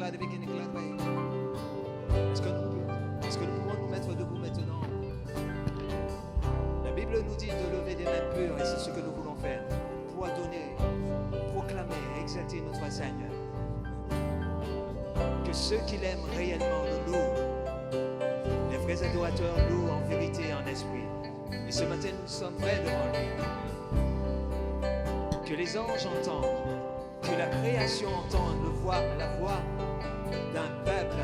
éclat, avec un éclat. Est-ce que nous pouvons nous mettre debout maintenant? La Bible nous dit de lever des mains pures et c'est ce que nous voulons faire pour adonner, proclamer, exalter notre Seigneur. Que ceux qui l'aiment réellement le louent. Les vrais adorateurs louent en vérité et en esprit. Et ce matin, nous sommes prêts devant lui. Que les anges entendent, que la création entende la voix d'un peuple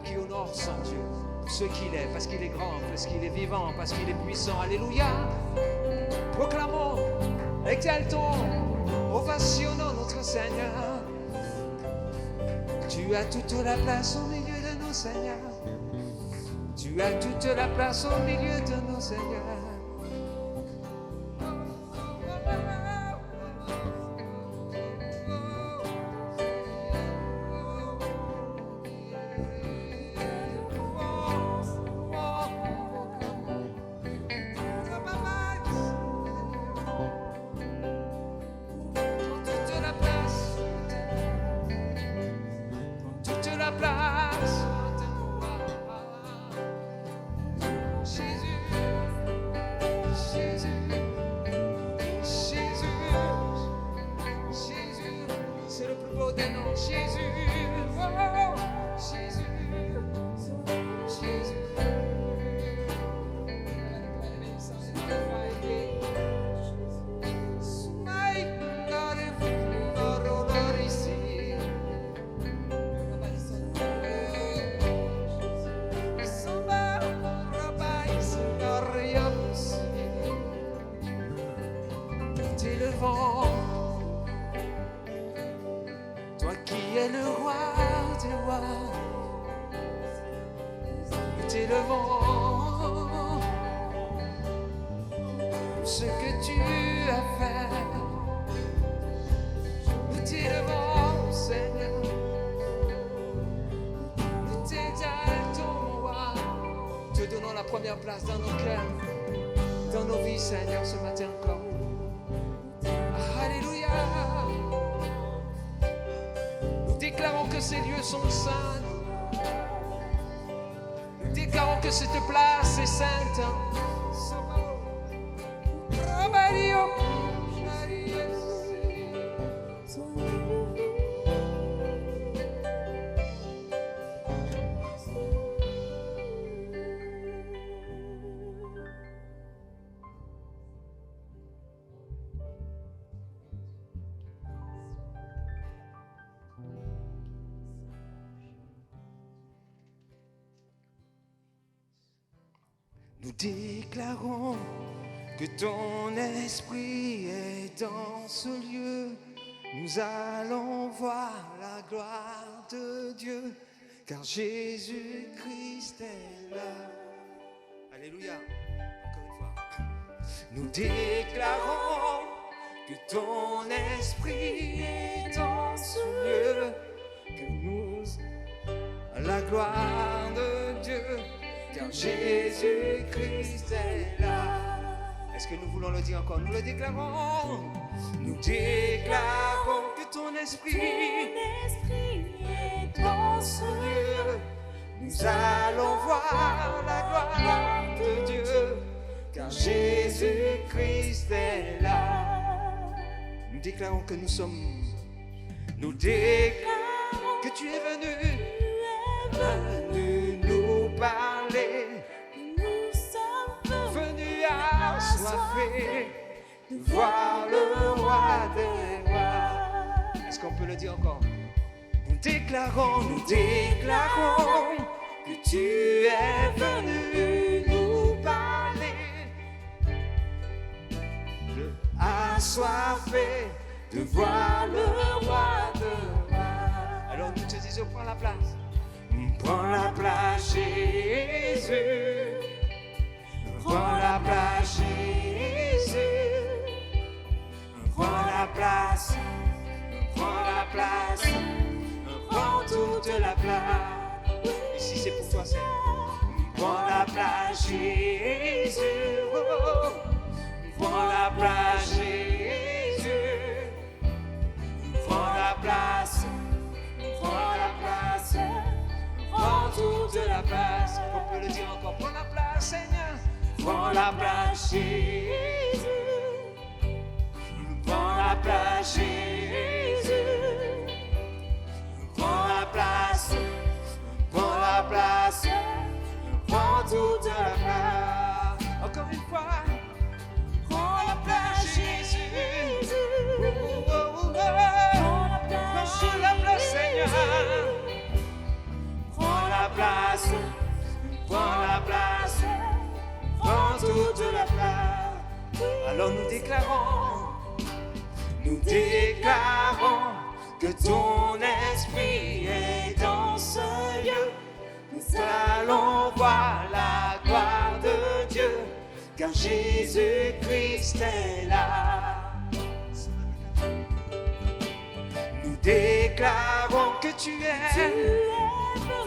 qui honore son Dieu. Ce qu'il est, parce qu'il est grand, parce qu'il est vivant, parce qu'il est puissant. Alléluia. Proclamons, exaltons, ovationnons notre Seigneur. Tu as toute la place au milieu de nos seigneurs. Tu as toute la place au milieu de nos seigneurs. Toi qui es le roi des rois, nous t'élevons pour ce que tu as fait. Nous t'élevons, Seigneur, nous t'exaltons, roi. Te donnons la première place dans nos cœurs, dans nos vies, Seigneur, ce matin encore. Alléluia. Nous déclarons que ces lieux sont saints. Nous déclarons que cette place est sainte. Nous déclarons que ton esprit est dans ce lieu. Nous allons voir la gloire de Dieu, car Jésus-Christ est là. Alléluia. Encore une fois. Nous déclarons que ton esprit est dans ce lieu, que nous la gloire de Dieu, car Jésus-Christ est là. Est-ce que nous voulons le dire encore? Nous le déclarons. Nous déclarons que ton esprit est dans ce lieu. Nous allons voir la gloire de Dieu, car Jésus-Christ est là. Nous déclarons que nous sommes. Nous déclarons que tu es venu nous parler. Nous sommes venus assoiffés de voir le roi des rois. Est-ce qu'on peut le dire encore? Nous déclarons que tu es venu nous parler. Assoiffés de voir le roi des rois. Alors nous te disons, prends la place. Prends la place, Jésus. Prends la place, Jésus. Prends la place. Prends la place. Prends toute la place. Ici c'est pour toi, Seigneur. Prends la place, Jésus. Prends la place, Jésus. Prends la place. Prends la place. place. On peut le dire encore, prends la place, Seigneur. Prends la place, Jésus. Prends la place, Jésus. Prends la place. Prends la place. Prends toute la place. Encore une fois. Prends la place, Jésus. Prends Prends la place, la place, Seigneur. Prends la place. Prends la place. Prends toute la place. Alors nous déclarons que ton esprit est dans ce lieu. Nous allons voir la gloire de Dieu, car Jésus-Christ est là. Nous déclarons que tu es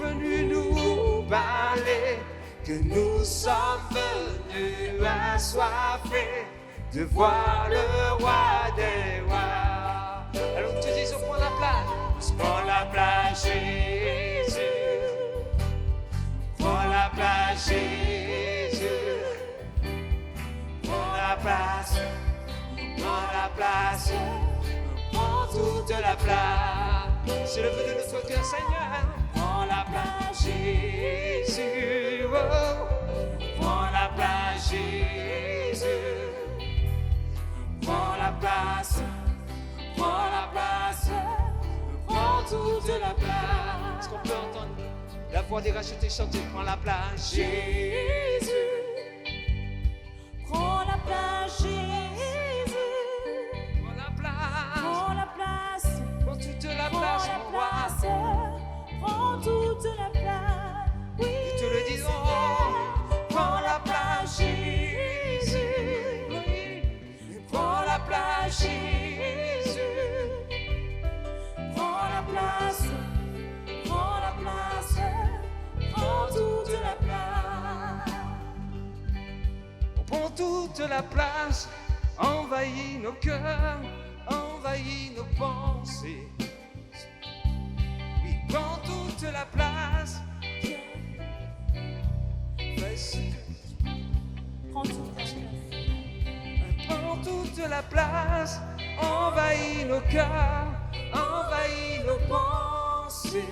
venu nous parler, que nous sommes venus assoiffés de voir le roi des rois. alors nous te disons, prends la place. Prends la place, Jésus. Prends la place, Jésus. Prends la place. Prends la place. Prends toute la place. C'est le vœu de notre cœur, Seigneur. Prends la place, Jésus. Oh. Prends la place, Jésus. Prends la place. Prends la place. Prends toute la place. Est-ce qu'on peut entendre la voix des rachetés chanter? Prends la place, Jésus. Prends la place, Jésus. prends la place. Prends la place. Prends toute la Prends place, la mon roi. place. Prends toute la place. Oui, Nous te le disons. prends la place, Jésus. Prends la place, Jésus. Prends la place. Prends la place. Prends toute la place. Prends toute la place. Envahis nos cœurs. Envahis nos pensées. Oui, prends toute la place. Fais ce que Prends toute la place. prends toute la place, envahis nos cœurs, envahis nos pensées.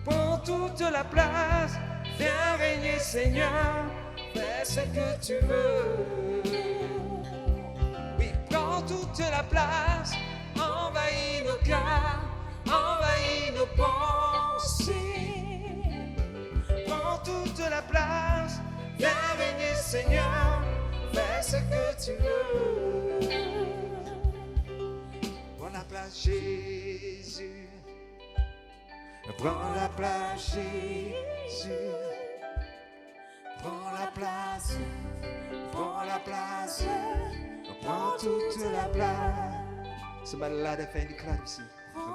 Prends toute la place, viens régner Seigneur, fais ce que tu veux. Oui, prends toute la place, envahis nos cœurs, envahis nos pensées. Prends toute la place, viens régner Seigneur, fais ce que tu veux. Prends la place, Jésus. Prends la place, Jésus. Prends la place. Prends la place. Prends toute la place. Somebody light a faint cloud ici.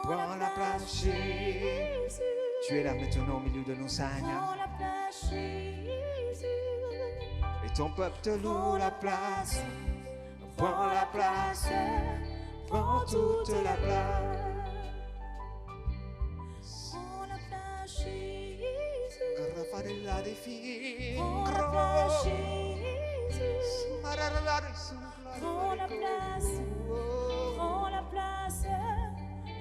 Prends la place, Jésus. Tu es là maintenant au milieu de nos Seigneur. Prends la place, Jésus. Et ton peuple te loue la place. Prends la place. Prends toute la place. Prends la place, Jésus. Rafarella de fin. Prends la place, Jésus. Prends la place. Prends la place.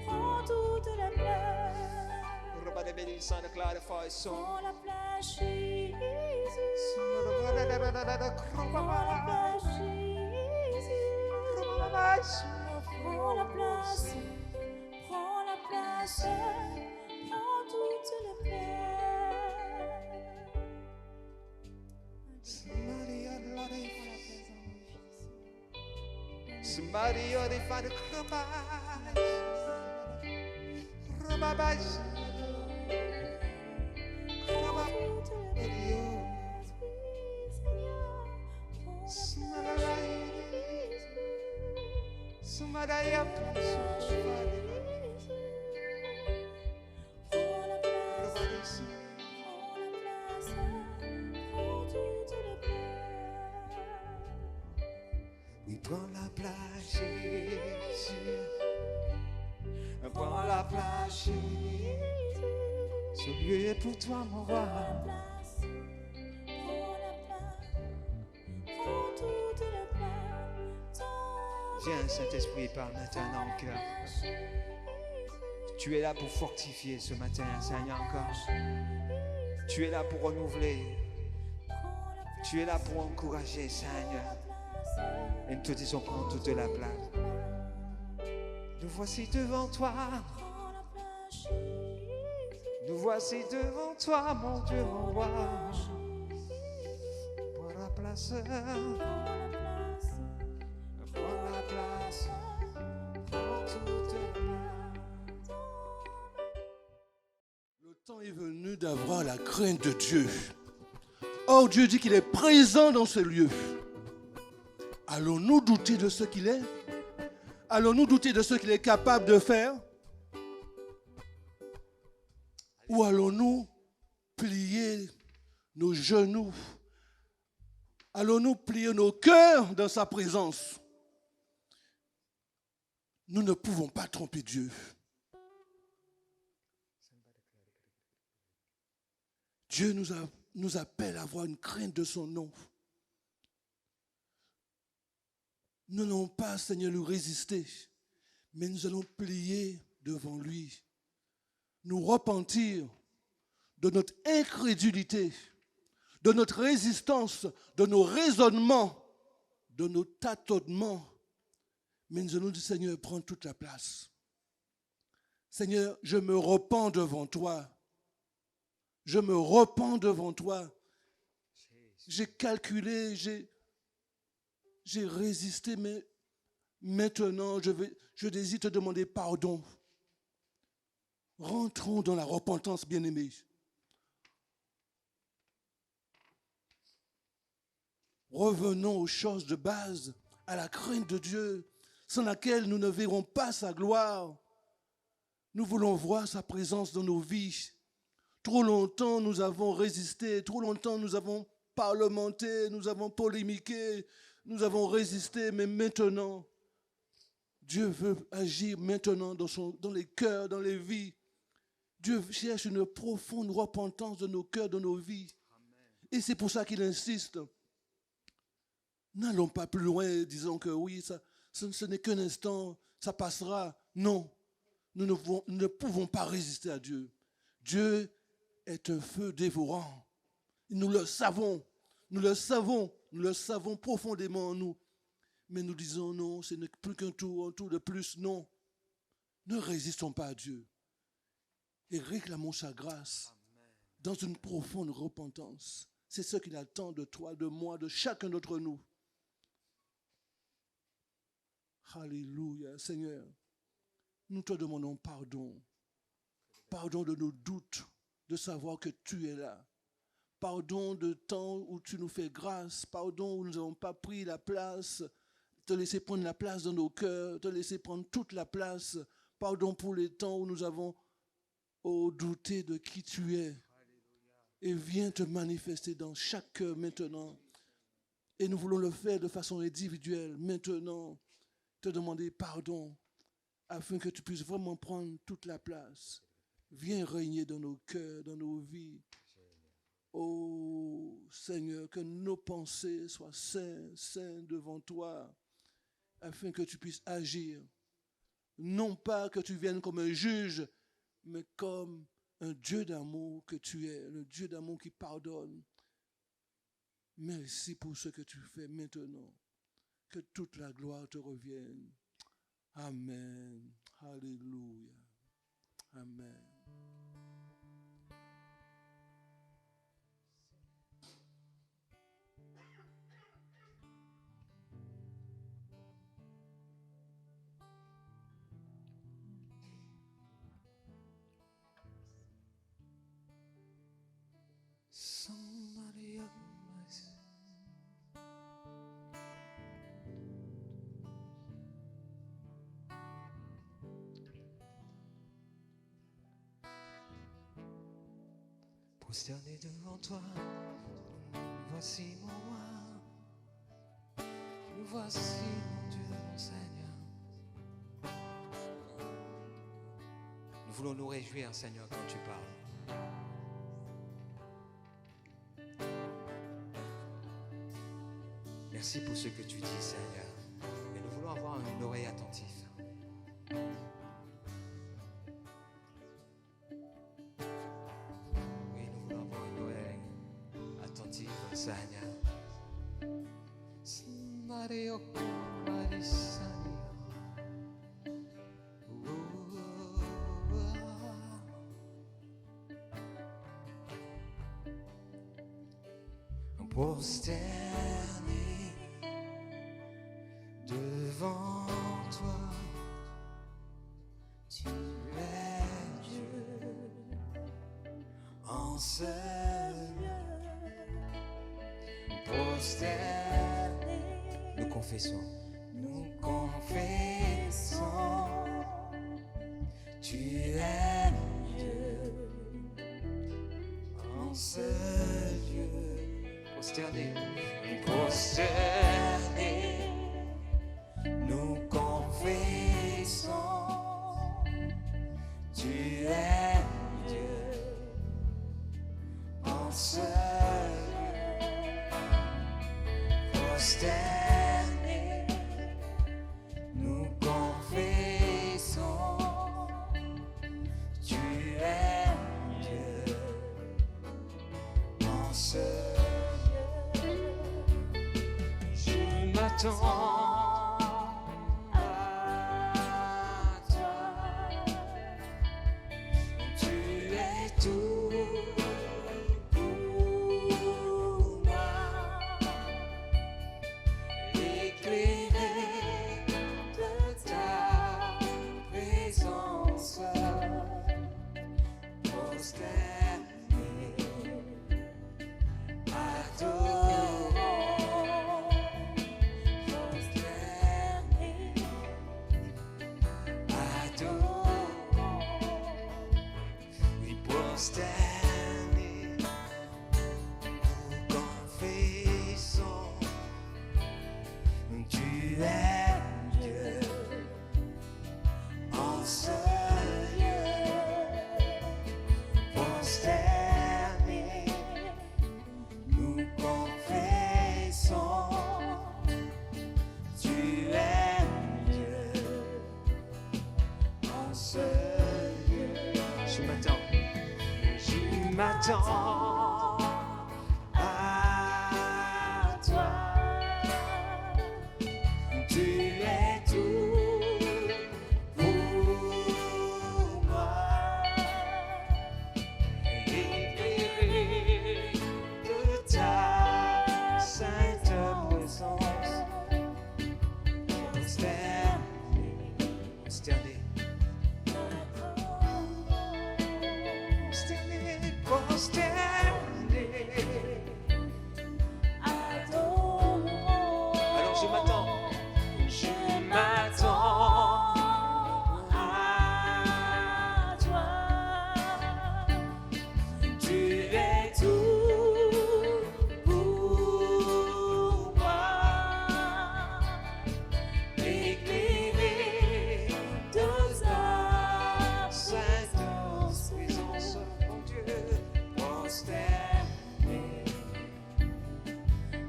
Prends toute la place. Roba de béni sans déclare fort son. Prends la place, Jésus. Prends la place, Jésus. Prends la place. Prends la place. Prends toute la place. Somebody ought to find a crumb. Rababas. Somebody up. Oui, prends la place, Jésus. Prends la place, Jésus. Ce lieu est pour toi, mon roi. Viens, Saint-Esprit, parle maintenant au cœur. Tu es là pour fortifier ce matin, Seigneur, encore. Tu es là pour renouveler. Tu es là pour encourager, Seigneur. Et nous te disons, prends toute la place. Nous voici devant toi. Nous voici devant toi, mon Dieu, mon roi. Prends la place. Prends la place. Prends toute la place. Le temps est venu d'avoir la crainte de Dieu. Or, Dieu dit qu'il est présent dans ce lieu. Allons-nous douter de ce qu'il est? Allons-nous douter de ce qu'il est capable de faire? Ou allons-nous plier nos genoux? Allons-nous plier nos cœurs dans sa présence? Nous ne pouvons pas tromper Dieu. Dieu nous appelle à avoir une crainte de son nom. Nous n'allons pas, Seigneur, lui résister, mais nous allons plier devant lui, nous repentir de notre incrédulité, de notre résistance, de nos raisonnements, de nos tâtonnements. Mais nous allons dire, Seigneur, prends toute la place. Seigneur, je me repens devant toi. Je me repens devant toi. J'ai calculé, j'ai résisté, mais maintenant, je désire te demander pardon. Rentrons dans la repentance, bien-aimés. Revenons aux choses de base, à la crainte de Dieu, sans laquelle nous ne verrons pas sa gloire. Nous voulons voir sa présence dans nos vies. Trop longtemps, nous avons résisté. Trop longtemps, nous avons parlementé, nous avons polémiqué, nous avons résisté. Mais maintenant, Dieu veut agir maintenant dans les cœurs, dans les vies. Dieu cherche une profonde repentance de nos cœurs, de nos vies. Et c'est pour ça qu'il insiste. N'allons pas plus loin, disons que oui, ce n'est qu'un instant, ça passera. Non, nous ne pouvons pas résister à Dieu. Dieu est un feu dévorant. Nous le savons, nous le savons profondément en nous. Mais nous disons non, ce n'est plus qu'un tour, un tour de plus. Non, ne résistons pas à Dieu. Et réclamons sa grâce dans une profonde repentance. C'est ce qu'il attend de toi, de moi, de chacun d'entre nous. Alléluia, Seigneur. Nous te demandons pardon. Pardon de nos doutes, de savoir que tu es là. Pardon de temps où tu nous fais grâce. Pardon où nous n'avons pas pris la place. Te laisser prendre la place dans nos cœurs. Te laisser prendre toute la place. Pardon pour les temps où nous avons douté de qui tu es. Et viens te manifester dans chaque cœur maintenant. Et nous voulons le faire de façon individuelle maintenant. Te demander pardon afin que tu puisses vraiment prendre toute la place. Viens régner dans nos cœurs, dans nos vies. Oh Seigneur, que nos pensées soient saintes devant toi, afin que tu puisses agir. Non pas que tu viennes comme un juge, mais comme un Dieu d'amour que tu es, le Dieu d'amour qui pardonne. Merci pour ce que tu fais maintenant. Que toute la gloire te revienne. Amen. Alléluia. Amen. Somebody up my sleeve. Prosterné devant toi, voici mon roi. Nous voici mon Dieu, mon Seigneur. Nous voulons nous réjouir, Seigneur, quand tu parles. Merci pour ce que tu dis, Seigneur. Et nous voulons avoir une oreille attentive. Oui, nous voulons avoir une oreille attentive, Seigneur. Mario, Marisania. Prosterné devant toi, tu es Dieu en seul lieu. Prosterné, nous confessons, tu es Dieu en seul lieu. Prosterné, nous confessons, tu es Dieu en seul lieu. Prosterné, nous confessons, tu es Dieu en seul lieu. M'attends à toi, tu es tout pour moi, éclairé de ta présence, prosterné, adoré. Prosterné, nous confessons, tu es Dieu en seul lieu. Prosterné, nous confessons, tu es Dieu en seul lieu. Je m'attends à toi, tu es tout pour moi, éclairé de ta sainte présence, prosterné. Alors je m'attends à toi, tu es tout pour moi, éclairé de ta sainte présence, mon Dieu. Prosterné,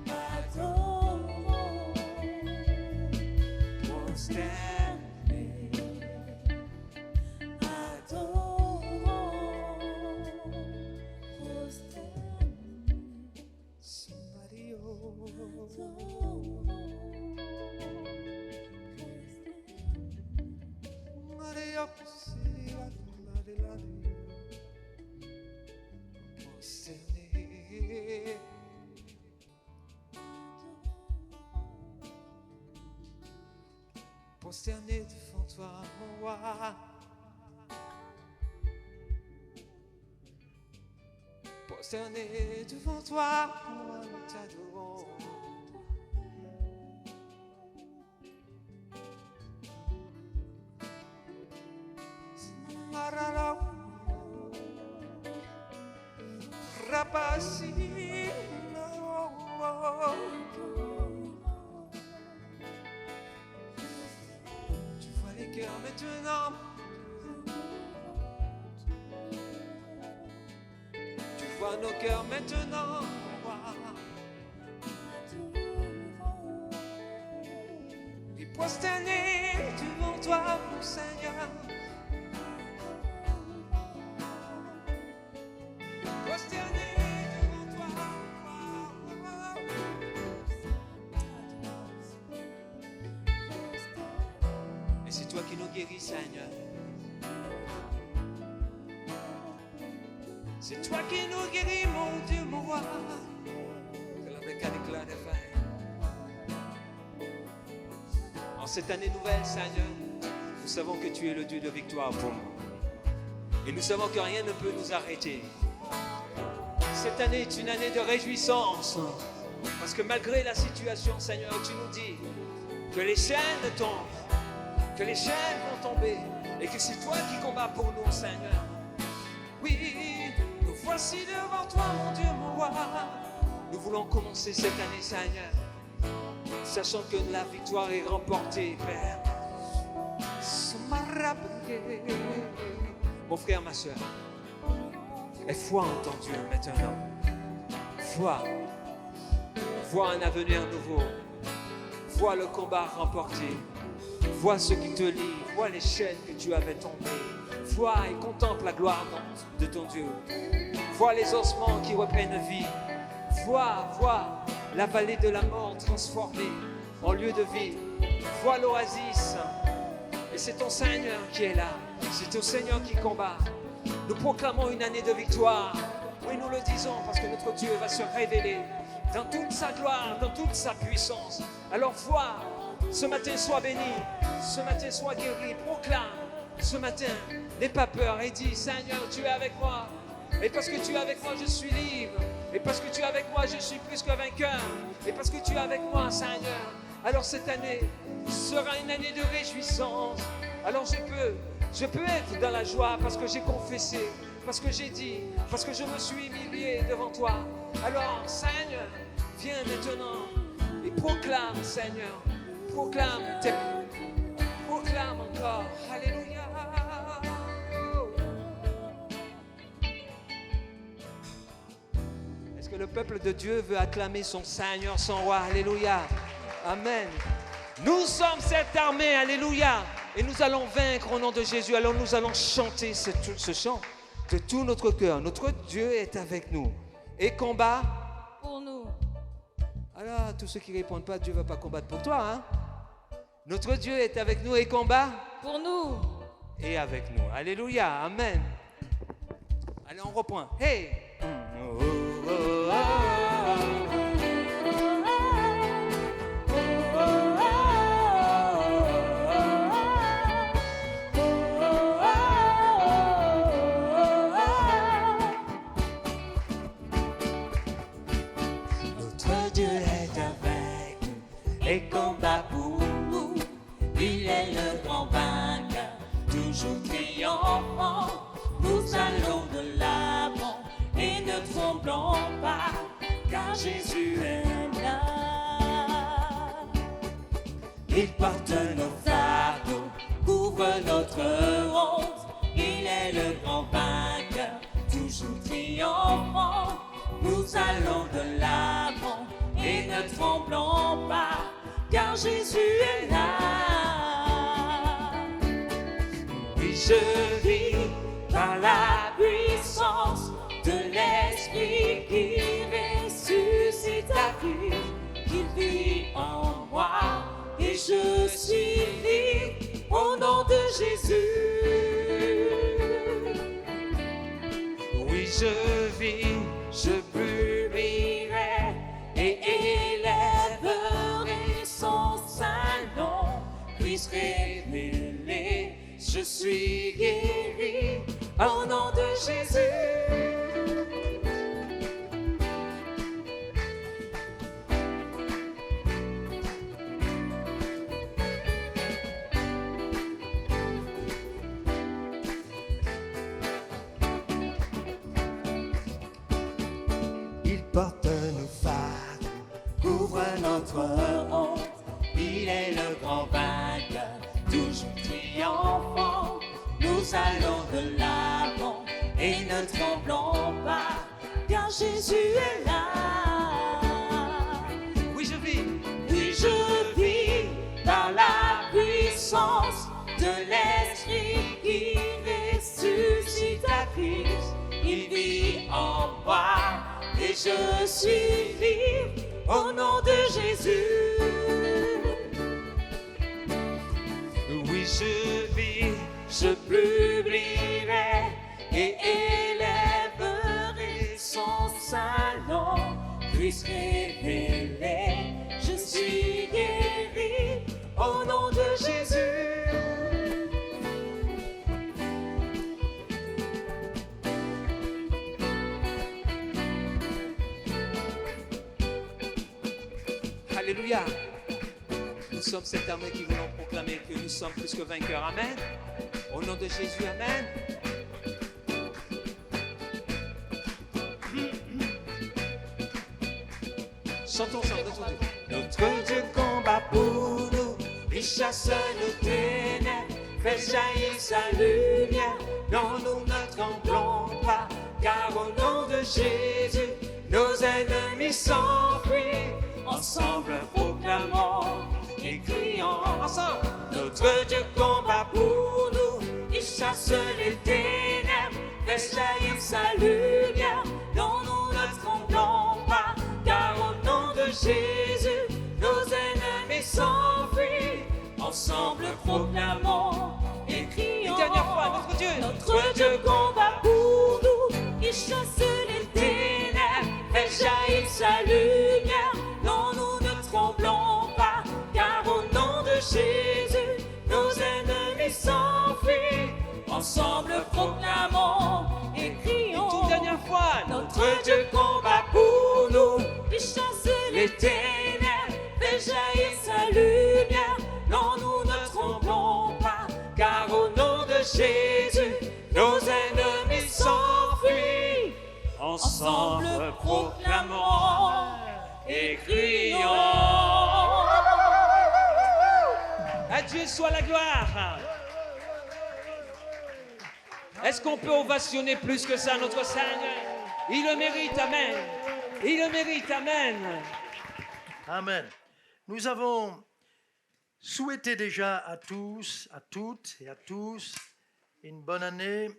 adorons, prosterné, adorons, prosterné, somebody prosterné devant toi, mon roi. Prosterné devant toi, moi nous t'adorons. Tu vois les cœurs maintenant. Tu vois nos cœurs maintenant. prosterner devant toi, mon Seigneur. Prosterner devant toi. Et c'est toi qui nous guéris, Seigneur. C'est toi qui nous guéris, mon Dieu, mon roi. En cette année nouvelle, Seigneur, nous savons que tu es le Dieu de victoire pour nous. Et nous savons que rien ne peut nous arrêter. Cette année est une année de réjouissance. Parce que malgré la situation, Seigneur, tu nous dis que les chaînes tombent, que les chaînes vont tomber, et que c'est toi qui combats pour nous, Seigneur. Oui, nous voici devant toi, mon Dieu, mon roi. Nous voulons commencer cette année, Seigneur, sachant que la victoire est remportée, Père. Mon frère, ma soeur, aie foi en ton Dieu maintenant. Vois un avenir nouveau. Vois le combat remporté. Vois ce qui te lie. Vois les chaînes que tu avais tombées. Vois et contemple la gloire de ton Dieu. Vois les ossements qui reprennent vie. Vois la vallée de la mort transformée en lieu de vie. Vois l'oasis. Et c'est ton Seigneur qui est là. C'est ton Seigneur qui combat. Nous proclamons une année de victoire. Oui, nous le disons parce que notre Dieu va se révéler dans toute sa gloire, dans toute sa puissance. Alors vois, ce matin sois béni, ce matin sois guéri, proclame. Ce matin, n'aie pas peur et dis, Seigneur, tu es avec moi. Et parce que tu es avec moi, je suis libre. Et parce que tu es avec moi, je suis plus que vainqueur. Et parce que tu es avec moi, Seigneur, alors cette année sera une année de réjouissance. Alors je peux être dans la joie parce que j'ai confessé, parce que j'ai dit, parce que je me suis humilié devant toi. Alors, Seigneur, viens maintenant et proclame, Seigneur, proclame encore. Alléluia. Est-ce que le peuple de Dieu veut acclamer son Seigneur, son roi? Alléluia. Amen. Nous sommes cette armée, alléluia. Et nous allons vaincre au nom de Jésus. Alors nous allons chanter ce chant de tout notre cœur. Notre Dieu est avec nous et combat pour nous. Alors tous ceux qui ne répondent pas, Dieu ne va pas combattre pour toi, hein? Notre Dieu est avec nous et combat pour nous et avec nous. Alléluia, amen. Allez, on reprend. Hey! Notre Dieu est avec nous et combat pour nous. Il est le grand vainqueur, toujours triomphant. Nous allons de l'avant et ne tremblons pas, car Jésus est là. Il porte nos fardeaux, couvre notre honte. Il est le grand vainqueur, toujours triomphant. Nous allons de l'avant et ne tremblons pas, car Jésus est là. Oui, je vis par la puissance de l'Esprit qui ressuscite la vie, qu'il vit en moi et je suis libre au nom de Jésus. Oui, je vis, je publierai et élèverai son saint nom, puisse révéler, je suis guéri au nom de Jésus. Il porte nos fardeaux, couvre notre honte. Il est le grand vainqueur, toujours triomphant. Nous allons de l'avant et ne tremblons pas, car Jésus est là. Oui, je vis par la je suis libre au nom de Jésus. Oui, je vis, je publierai et élèverai son saint nom. Puisse révéler, je suis guéri au nom de Jésus. Alléluia. Nous sommes cette armée qui voulons proclamer que nous sommes plus que vainqueurs. Amen. Au nom de Jésus, amen. Chantons ça, notre Dieu. Notre Dieu combat pour nous, il chasse nos ténèbres, fait jaillir sa lumière. Non, nous ne tremblons pas, car au nom de Jésus, nos ennemis s'enfuient. Ensemble proclamons et crions. Ensemble. Notre Dieu combat pour nous, il chasse les ténèbres, fait jaillir sa lumière. Non, nous ne tremblons pas, car au nom de Jésus, nos ennemis s'enfuient. Ensemble proclamons et crions. Une dernière fois, notre Dieu. Notre Dieu combat pour nous, il chasse les ténèbres, fait jaillir sa lumière. Non, nous ne tremblons pas, car au nom de Jésus, nos ennemis s'enfuient. Ensemble proclamons et crions. Une toute dernière fois. Notre Dieu combat pour nous, il chasse les ténèbres, fait jaillir sa lumière. Non, nous ne tremblons pas, car au nom de Jésus, nos ennemis s'enfuient. Ensemble proclamons et crions. À Dieu soit la gloire. Est-ce qu'on peut ovationner plus que ça notre Seigneur? Il le mérite, amen. Il le mérite, amen. Amen. Nous avons souhaité déjà à tous, à toutes et à tous une bonne année.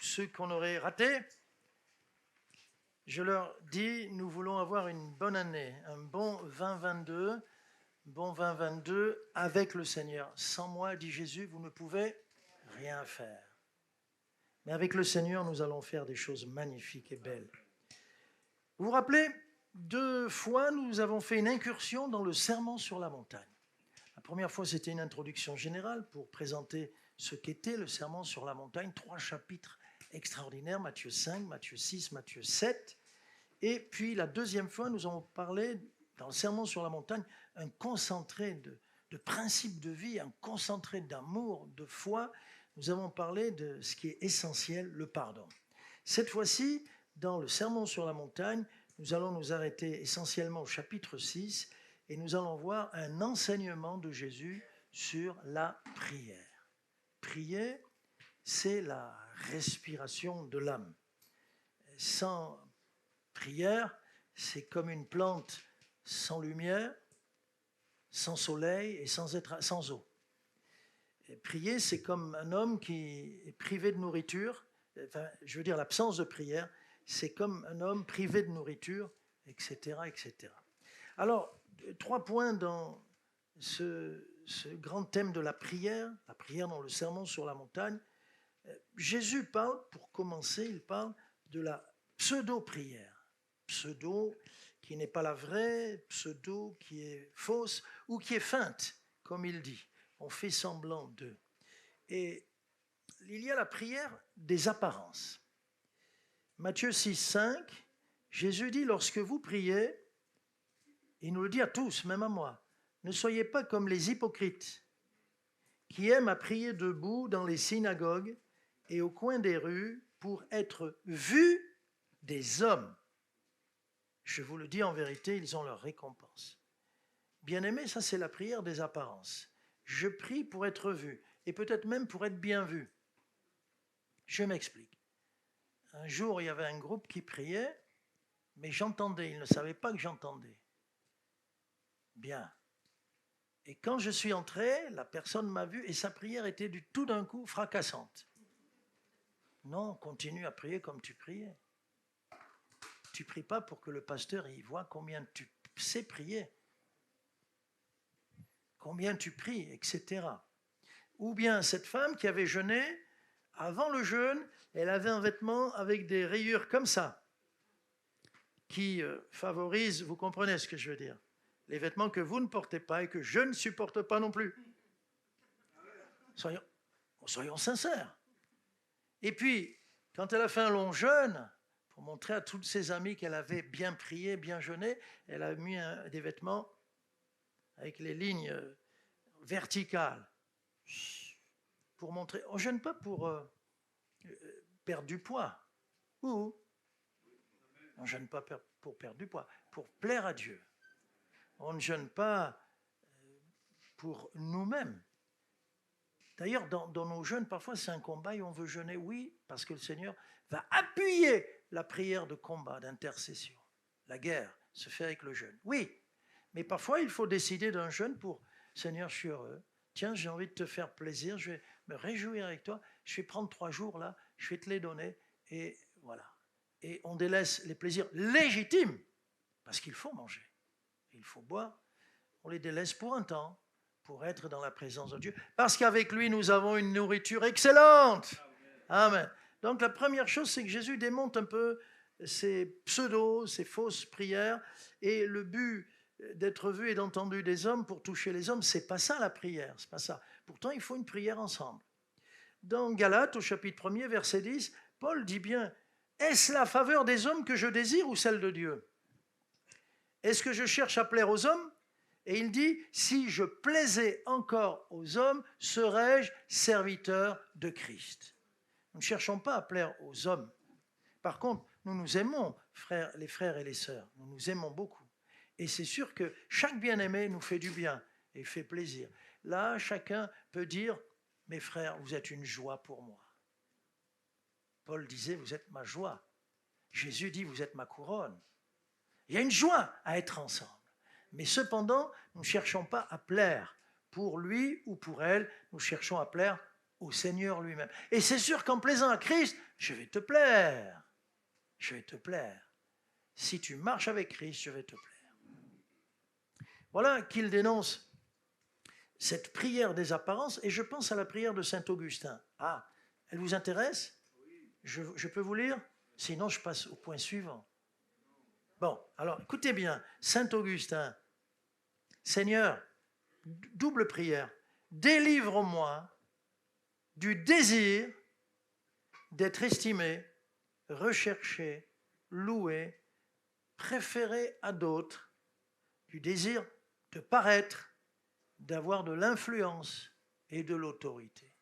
Ceux qu'on aurait ratés, je leur dis, nous voulons avoir une bonne année, un bon 2022 avec le Seigneur. Sans moi, dit Jésus, vous ne pouvez rien faire. Mais avec le Seigneur, nous allons faire des choses magnifiques et belles. Vous vous rappelez, 2 fois, nous avons fait une incursion dans le Sermon sur la montagne. La première fois, c'était une introduction générale pour présenter ce qu'était le Sermon sur la montagne. 3 chapitres extraordinaires, Matthieu 5, Matthieu 6, Matthieu 7. Et puis la deuxième fois, nous avons parlé, dans le Sermon sur la montagne, un concentré de principes de vie, un concentré d'amour, de foi. Nous avons parlé de ce qui est essentiel, le pardon. Cette fois-ci, dans le Sermon sur la montagne, nous allons nous arrêter essentiellement au chapitre 6 et nous allons voir un enseignement de Jésus sur la prière. Prier, c'est la respiration de l'âme. Sans prière, c'est comme une plante sans lumière, sans soleil et sans eau. Et prier, c'est comme un homme qui est privé de nourriture. Enfin, je veux dire, l'absence de prière, c'est comme un homme privé de nourriture, etc., etc. Alors, 3 points dans ce grand thème de la prière dans le Sermon sur la montagne. Jésus parle, pour commencer, il parle de la pseudo-prière. Pseudo qui n'est pas la vraie, pseudo qui est fausse ou qui est feinte, comme il dit. On fait semblant d'eux. Et il y a la prière des apparences. Matthieu 6, 5, Jésus dit, lorsque vous priez, il nous le dit à tous, même à moi, ne soyez pas comme les hypocrites qui aiment à prier debout dans les synagogues et au coin des rues pour être vus des hommes. Je vous le dis en vérité, ils ont leur récompense. Bien-aimés, ça c'est la prière des apparences. Je prie pour être vu, et peut-être même pour être bien vu. Je m'explique. Un jour, il y avait un groupe qui priait, mais j'entendais, ils ne savaient pas que j'entendais. Bien. Et quand je suis entré, la personne m'a vu, et sa prière était tout d'un coup fracassante. Non, continue à prier comme tu priais. tu pries pas pour que le pasteur il voit combien tu sais prier, combien tu pries, etc. Ou bien cette femme qui avait jeûné, avant le jeûne, elle avait un vêtement avec des rayures comme ça, qui favorisent, vous comprenez ce que je veux dire, les vêtements que vous ne portez pas et que je ne supporte pas non plus. Soyons sincères. Et puis, quand elle a fait un long jeûne, pour montrer à toutes ses amies qu'elle avait bien prié, bien jeûné, elle a mis des vêtements avec les lignes verticales, pour montrer, on ne jeûne pas pour perdre du poids. On ne jeûne pas pour perdre du poids, pour plaire à Dieu. On ne jeûne pas pour nous-mêmes. D'ailleurs, dans nos jeûnes, parfois c'est un combat et on veut jeûner, oui, parce que le Seigneur va appuyer la prière de combat, d'intercession. La guerre se fait avec le jeûne, oui. Mais parfois, il faut décider d'un jeûne pour, Seigneur, je suis heureux. Tiens, j'ai envie de te faire plaisir, je vais me réjouir avec toi. Je vais prendre 3 jours là, je vais te les donner. Et voilà. Et on délaisse les plaisirs légitimes, parce qu'il faut manger, il faut boire. On les délaisse pour un temps, pour être dans la présence de Dieu. Parce qu'avec lui, nous avons une nourriture excellente. Amen. Donc la première chose, c'est que Jésus démonte un peu ces pseudos, ces fausses prières. Et le but d'être vu et d'entendu des hommes pour toucher les hommes, c'est pas ça la prière, c'est pas ça. Pourtant, il faut une prière ensemble. Dans Galates, au chapitre 1er, verset 10, Paul dit bien, est-ce la faveur des hommes que je désire ou celle de Dieu? Est-ce que je cherche à plaire aux hommes? Et il dit, si je plaisais encore aux hommes, serais-je serviteur de Christ? Nous ne cherchons pas à plaire aux hommes. Par contre, nous nous aimons, les frères et les sœurs. Nous nous aimons beaucoup. Et c'est sûr que chaque bien-aimé nous fait du bien et fait plaisir. Là, chacun peut dire, mes frères, vous êtes une joie pour moi. Paul disait, vous êtes ma joie. Jésus dit, vous êtes ma couronne. Il y a une joie à être ensemble. Mais cependant, nous ne cherchons pas à plaire pour lui ou pour elle, nous cherchons à plaire au Seigneur lui-même. Et c'est sûr qu'en plaisant à Christ, je vais te plaire. Je vais te plaire. Si tu marches avec Christ, je vais te plaire. Voilà qu'il dénonce cette prière des apparences, et je pense à la prière de saint Augustin. Ah, elle vous intéresse? Je peux vous lire? Sinon, je passe au point suivant. Bon, alors écoutez bien, saint Augustin, Seigneur, double prière, délivre-moi du désir d'être estimé, recherché, loué, préféré à d'autres, du désir de paraître, d'avoir de l'influence et de l'autorité.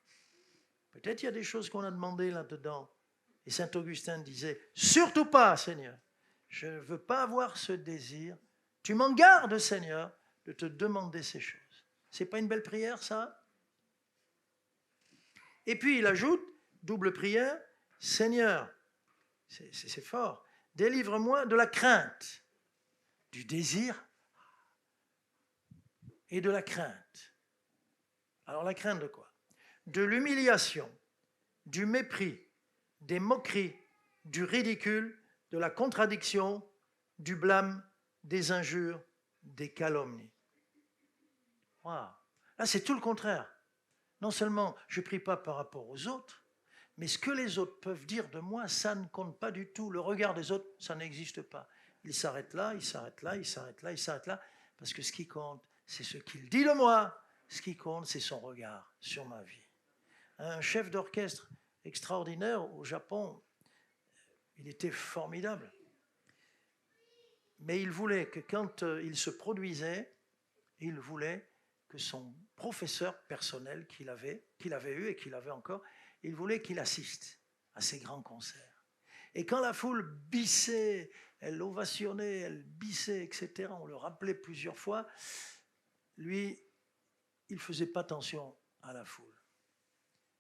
Peut-être il y a des choses qu'on a demandées là-dedans. Et saint Augustin disait, surtout pas, Seigneur, je ne veux pas avoir ce désir. Tu m'en gardes, Seigneur, de te demander ces choses. C'est pas une belle prière, ça? Et puis il ajoute, double prière, Seigneur, c'est fort, délivre-moi de la crainte, du désir et de la crainte. Alors la crainte de quoi? De l'humiliation, du mépris, des moqueries, du ridicule, de la contradiction, du blâme, des injures, des calomnies. Wow. Là, c'est tout le contraire. Non seulement je ne prie pas par rapport aux autres, mais ce que les autres peuvent dire de moi, ça ne compte pas du tout. Le regard des autres, ça n'existe pas. Ils s'arrêtent là, ils s'arrêtent là, ils s'arrêtent là, ils s'arrêtent là, parce que ce qui compte, c'est ce qu'il dit de moi. Ce qui compte, c'est son regard sur ma vie. Un chef d'orchestre extraordinaire au Japon, il était formidable. Mais il voulait que quand il se produisait, il voulait que son professeur personnel qu'il avait eu et qu'il avait encore, il voulait qu'il assiste à ces grands concerts. Et quand la foule bissait, elle ovationnait, elle bissait, etc., on le rappelait plusieurs fois, lui, il ne faisait pas attention à la foule.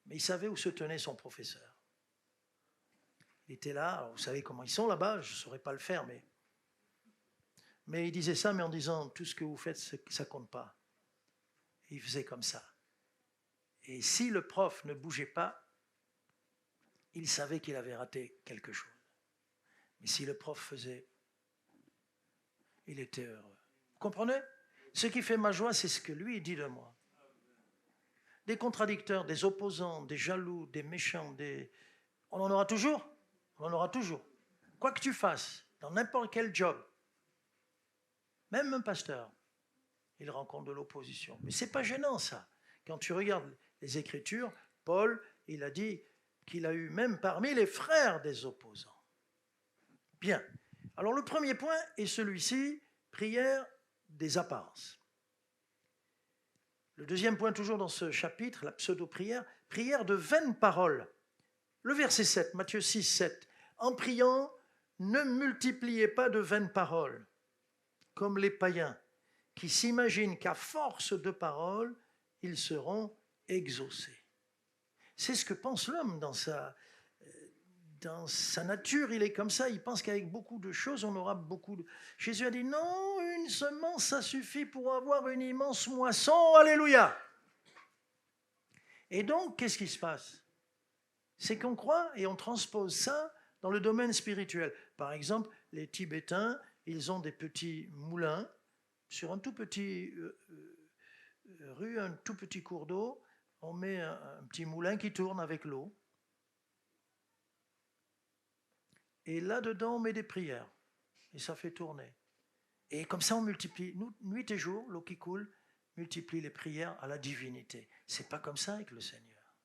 Mais il savait où se tenait son professeur. Il était là, alors vous savez comment ils sont là-bas, je ne saurais pas le faire, mais il disait ça, mais en disant, tout ce que vous faites, ça ne compte pas. Et il faisait comme ça. Et si le prof ne bougeait pas, il savait qu'il avait raté quelque chose. Mais si le prof faisait, il était heureux. Vous comprenez? Ce qui fait ma joie, c'est ce que lui dit de moi. Des contradicteurs, des opposants, des jaloux, des méchants, on en aura toujours. On en aura toujours. Quoi que tu fasses, dans n'importe quel job, même un pasteur, il rencontre de l'opposition. Mais ce n'est pas gênant, ça. Quand tu regardes les Écritures, Paul, il a dit qu'il a eu même parmi les frères des opposants. Bien. Alors le premier point est celui-ci, prière des apparences. Le deuxième point, toujours dans ce chapitre, la pseudo-prière, prière de vaines paroles. Le verset 7, Matthieu 6, 7. En priant, ne multipliez pas de vaines paroles, comme les païens, qui s'imaginent qu'à force de paroles, ils seront exaucés. C'est ce que pense l'homme dans sa nature, il est comme ça, il pense qu'avec beaucoup de choses, on aura beaucoup de... Jésus a dit, non, une semence, ça suffit pour avoir une immense moisson, alléluia. Et donc, qu'est-ce qui se passe? C'est qu'on croit et on transpose ça dans le domaine spirituel. Par exemple, les Tibétains, ils ont des petits moulins sur un tout petit rue, un tout petit cours d'eau, on met un petit moulin qui tourne avec l'eau. Et là-dedans, on met des prières. Et ça fait tourner. Et comme ça, on multiplie. Nuit et jour, l'eau qui coule, multiplie les prières à la divinité. C'est pas comme ça avec le Seigneur.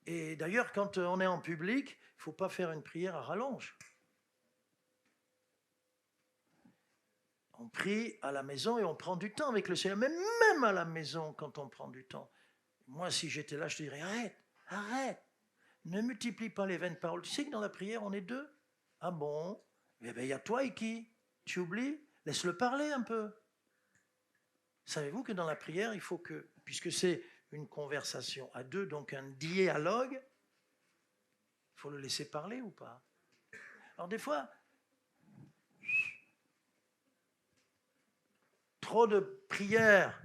Et d'ailleurs, quand on est en public, il ne faut pas faire une prière à rallonge. On prie à la maison et on prend du temps avec le Seigneur. Mais même à la maison, quand on prend du temps. Moi, si j'étais là, je te dirais, arrête. Ne multiplie pas les vaines paroles. Tu sais que dans la prière, on est deux? Ah bon? Eh bien, il y a toi et qui? Tu oublies? Laisse-le parler un peu. Savez-vous que dans la prière, il faut que, puisque c'est une conversation à deux, donc un dialogue, il faut le laisser parler ou pas? Alors des fois, trop de prières,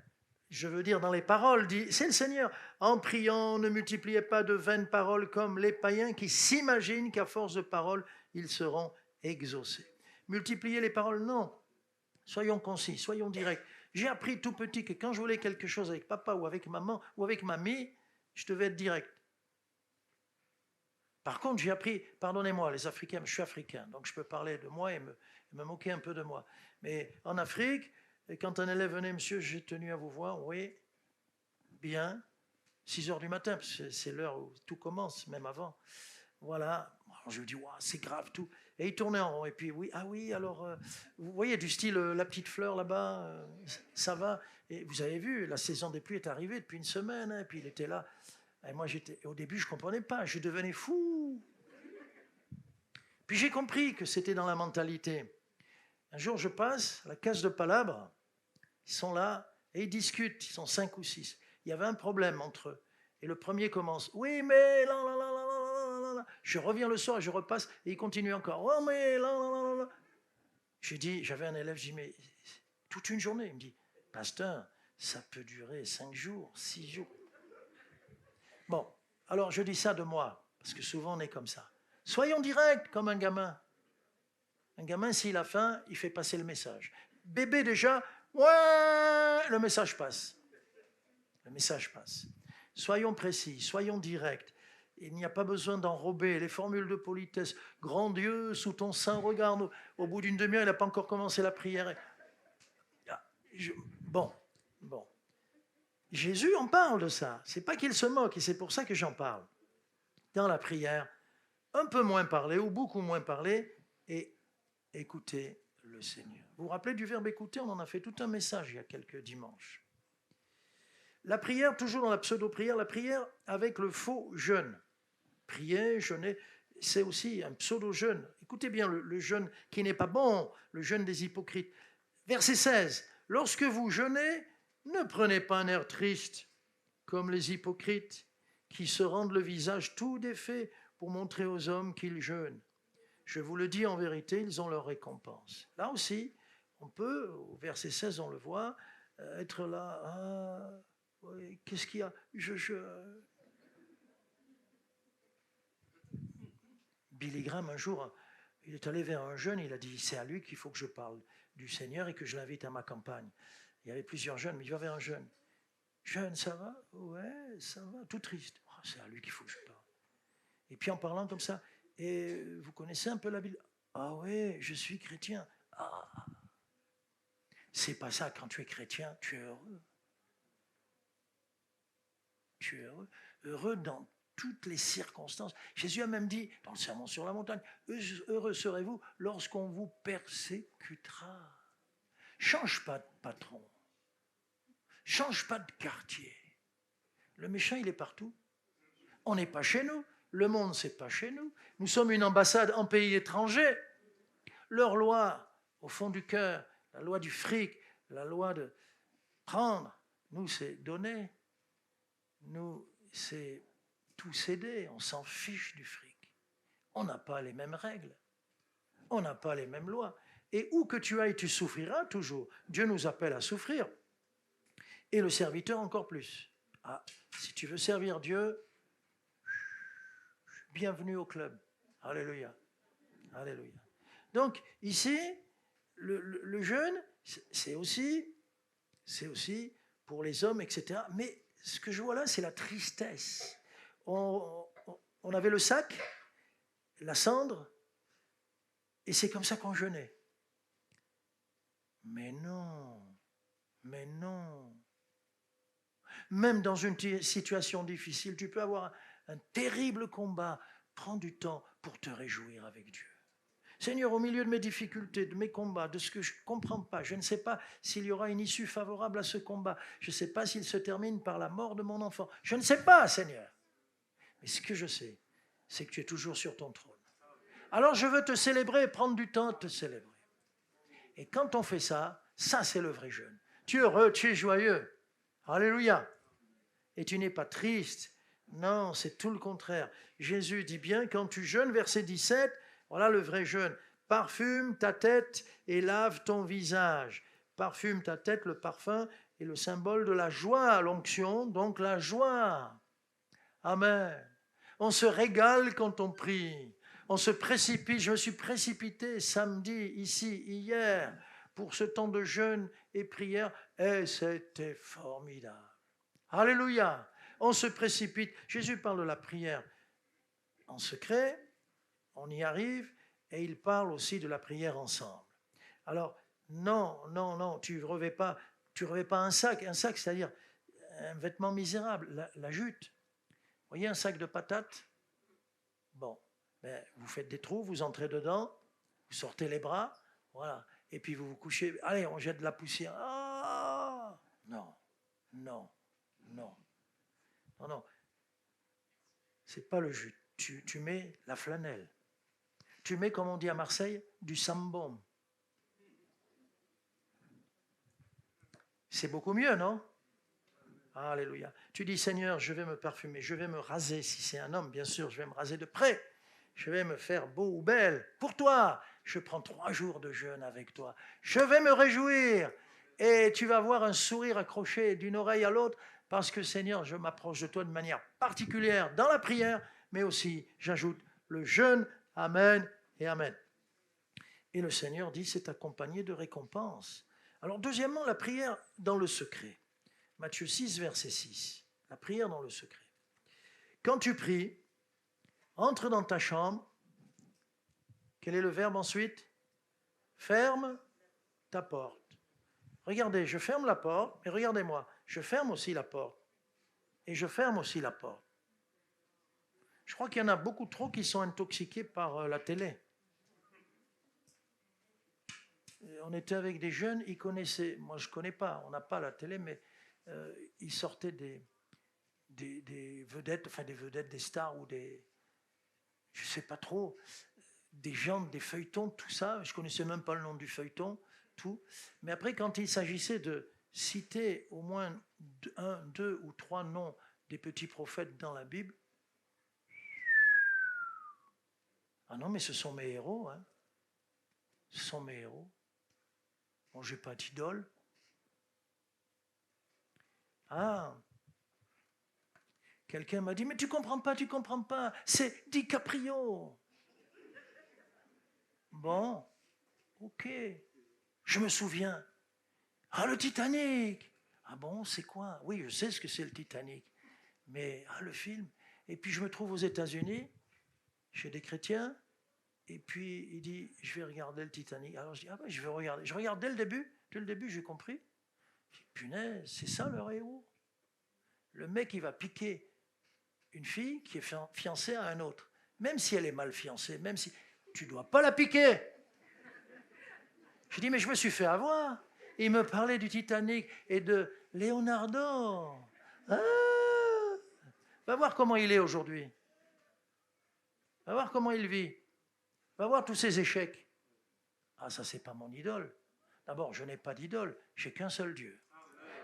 je veux dire dans les paroles, dit, c'est le Seigneur. En priant, ne multipliez pas de vaines paroles comme les païens qui s'imaginent qu'à force de paroles, ils seront exaucés. Multiplier les paroles, non. Soyons concis, soyons directs. J'ai appris tout petit que quand je voulais quelque chose avec papa ou avec maman ou avec mamie, je devais être direct. Par contre, j'ai appris, pardonnez-moi, les Africains, je suis africain, donc je peux parler de moi et me moquer un peu de moi. Mais en Afrique, quand un élève venait, monsieur, j'ai tenu à vous voir, oui, bien, 6 heures du matin, parce que c'est l'heure où tout commence, même avant. Voilà, alors je lui dis, wow, c'est grave tout. Et il tournait en rond, et puis oui, alors, vous voyez, du style, la petite fleur là-bas, ça va. Et vous avez vu, la saison des pluies est arrivée depuis une semaine, hein, et puis il était là. Et moi, au début, je ne comprenais pas, je devenais fou. Puis j'ai compris que c'était dans la mentalité. Un jour, je passe à la case de Palabre, ils sont là, et ils discutent, ils sont 5 ou 6. Il y avait un problème entre eux. Et le premier commence, oui, mais là. Je reviens le soir, je repasse, et il continue encore, oh, mais là. J'ai dit, j'avais un élève, je dis, mais toute une journée. Il me dit, pasteur, ça peut durer 5 jours, 6 jours. Bon, alors je dis ça de moi, parce que souvent on est comme ça. Soyons directs comme un gamin. Un gamin, s'il a faim, il fait passer le message. Bébé déjà, ouais, le message passe. Le message passe. Soyons précis, soyons directs. Il n'y a pas besoin d'enrober les formules de politesse. Grand Dieu, sous ton saint regard, au bout d'une demi-heure, il n'a pas encore commencé la prière. Bon. Jésus en parle de ça. C'est pas qu'il se moque, et c'est pour ça que j'en parle. Dans la prière, un peu moins parler ou beaucoup moins parler, et écouter le Seigneur. Vous vous rappelez du verbe écouter? On en a fait tout un message il y a quelques dimanches. La prière, toujours dans la pseudo-prière, la prière avec le faux jeûne. Prier, jeûner, c'est aussi un pseudo-jeûne. Écoutez bien le jeûne qui n'est pas bon, le jeûne des hypocrites. Verset 16. Lorsque vous jeûnez, ne prenez pas un air triste, comme les hypocrites, qui se rendent le visage tout défait pour montrer aux hommes qu'ils jeûnent. Je vous le dis en vérité, ils ont leur récompense. Là aussi, on peut, au verset 16, on le voit, être là, oui, qu'est-ce qu'il y a? Billy Graham, un jour, il est allé vers un jeune, il a dit, c'est à lui qu'il faut que je parle du Seigneur et que je l'invite à ma campagne. Il y avait plusieurs jeunes, mais il va vers un jeune. Jeune, ça va? Ouais, ça va, tout triste. Oh, c'est à lui qu'il faut que je parle. Et puis en parlant comme ça, et vous connaissez un peu la Bible? Ah ouais, je suis chrétien. Ah, c'est pas ça, quand tu es chrétien, tu es heureux. Tu es heureux. Heureux dans toutes les circonstances. Jésus a même dit, dans le Sermon sur la montagne, heureux serez-vous lorsqu'on vous persécutera. Change pas de patron. Change pas de quartier. Le méchant, il est partout. On n'est pas chez nous. Le monde, c'est pas chez nous. Nous sommes une ambassade en pays étranger. Leur loi, au fond du cœur, la loi du fric, la loi de prendre, nous, c'est donner. Nous, c'est tout céder. On s'en fiche du fric. On n'a pas les mêmes règles. On n'a pas les mêmes lois. Et où que tu ailles, tu souffriras toujours. Dieu nous appelle à souffrir. Et le serviteur encore plus. Ah, si tu veux servir Dieu, bienvenue au club. Alléluia. Alléluia. Donc, ici, le jeûne, c'est aussi pour les hommes, etc. Mais ce que je vois là, c'est la tristesse. On avait le sac, la cendre, et c'est comme ça qu'on jeûnait. Mais non. Même dans une situation difficile, tu peux avoir un terrible combat. Prends du temps pour te réjouir avec Dieu. Seigneur, au milieu de mes difficultés, de mes combats, de ce que je ne comprends pas, je ne sais pas s'il y aura une issue favorable à ce combat. Je ne sais pas s'il se termine par la mort de mon enfant. Je ne sais pas, Seigneur. Mais ce que je sais, c'est que tu es toujours sur ton trône. Alors je veux te célébrer et prendre du temps de te célébrer. Et quand on fait ça, ça c'est le vrai jeûne. Tu es heureux, tu es joyeux. Alléluia. Et tu n'es pas triste. Non, c'est tout le contraire. Jésus dit bien, quand tu jeûnes, verset 17, voilà le vrai jeûne. Parfume ta tête et lave ton visage. Parfume ta tête, le parfum est le symbole de la joie, l'onction, donc la joie. Amen. On se régale quand on prie. On se précipite. Je me suis précipité samedi, ici, hier, pour ce temps de jeûne et prière, et c'était formidable. Alléluia. On se précipite. Jésus parle de la prière en secret, on y arrive, et il parle aussi de la prière ensemble. Alors, non, tu ne revêts pas un sac, c'est-à-dire un vêtement misérable, la jute. Vous voyez un sac de patates? Bon, ben, vous faites des trous, vous entrez dedans, vous sortez les bras, voilà, et puis vous vous couchez, allez, on jette de la poussière. Ah, non. C'est pas le jute. Tu mets la flanelle. Tu mets, comme on dit à Marseille, du sambon. C'est beaucoup mieux, non? Alléluia. Tu dis, Seigneur, je vais me parfumer, je vais me raser. Si c'est un homme, bien sûr, je vais me raser de près. Je vais me faire beau ou belle. Pour toi, je prends 3 jours de jeûne avec toi. Je vais me réjouir. Et tu vas voir un sourire accroché d'une oreille à l'autre, parce que, Seigneur, je m'approche de toi de manière particulière dans la prière, mais aussi, j'ajoute, le jeûne. Amen et amen. Et le Seigneur dit, c'est accompagné de récompenses. Alors, deuxièmement, la prière dans le secret. Matthieu 6, verset 6. La prière dans le secret. Quand tu pries, entre dans ta chambre. Quel est le verbe ensuite? Ferme ta porte. Regardez, je ferme la porte, mais regardez-moi, je ferme aussi la porte. Et je ferme aussi la porte. Je crois qu'il y en a beaucoup trop qui sont intoxiqués par la télé. On était avec des jeunes, ils connaissaient, moi je ne connais pas, on n'a pas la télé, mais ils sortaient des vedettes, enfin des vedettes, des stars ou des, je ne sais pas trop, des gens, des feuilletons, tout ça. Je ne connaissais même pas le nom du feuilleton, tout. Mais après, quand il s'agissait de citer au moins 1, 2 ou 3 noms des petits prophètes dans la Bible, ah non, mais ce sont mes héros, hein. Ce sont mes héros. Bon, je n'ai pas d'idole. Ah, quelqu'un m'a dit, mais tu comprends pas, c'est DiCaprio. Bon, ok. Je me souviens. Ah, le Titanic. Ah bon, c'est quoi? Oui, je sais ce que c'est le Titanic. Mais, le film. Et puis je me trouve aux États-Unis, chez des chrétiens, et puis il dit, je vais regarder le Titanic. Alors je dis, ah ben je vais regarder. Je regarde dès le début, j'ai compris. Je dis, punaise, c'est ça leur héros. Le mec, il va piquer une fille qui est fiancée à un autre. Même si elle est mal fiancée, même si... Tu ne dois pas la piquer. Je dis, mais je me suis fait avoir. Il me parlait du Titanic et de Leonardo. Ah, va voir comment il est aujourd'hui. Va voir comment il vit. Va voir tous ses échecs. Ah, ça, c'est pas mon idole. D'abord, je n'ai pas d'idole. J'ai qu'un seul Dieu.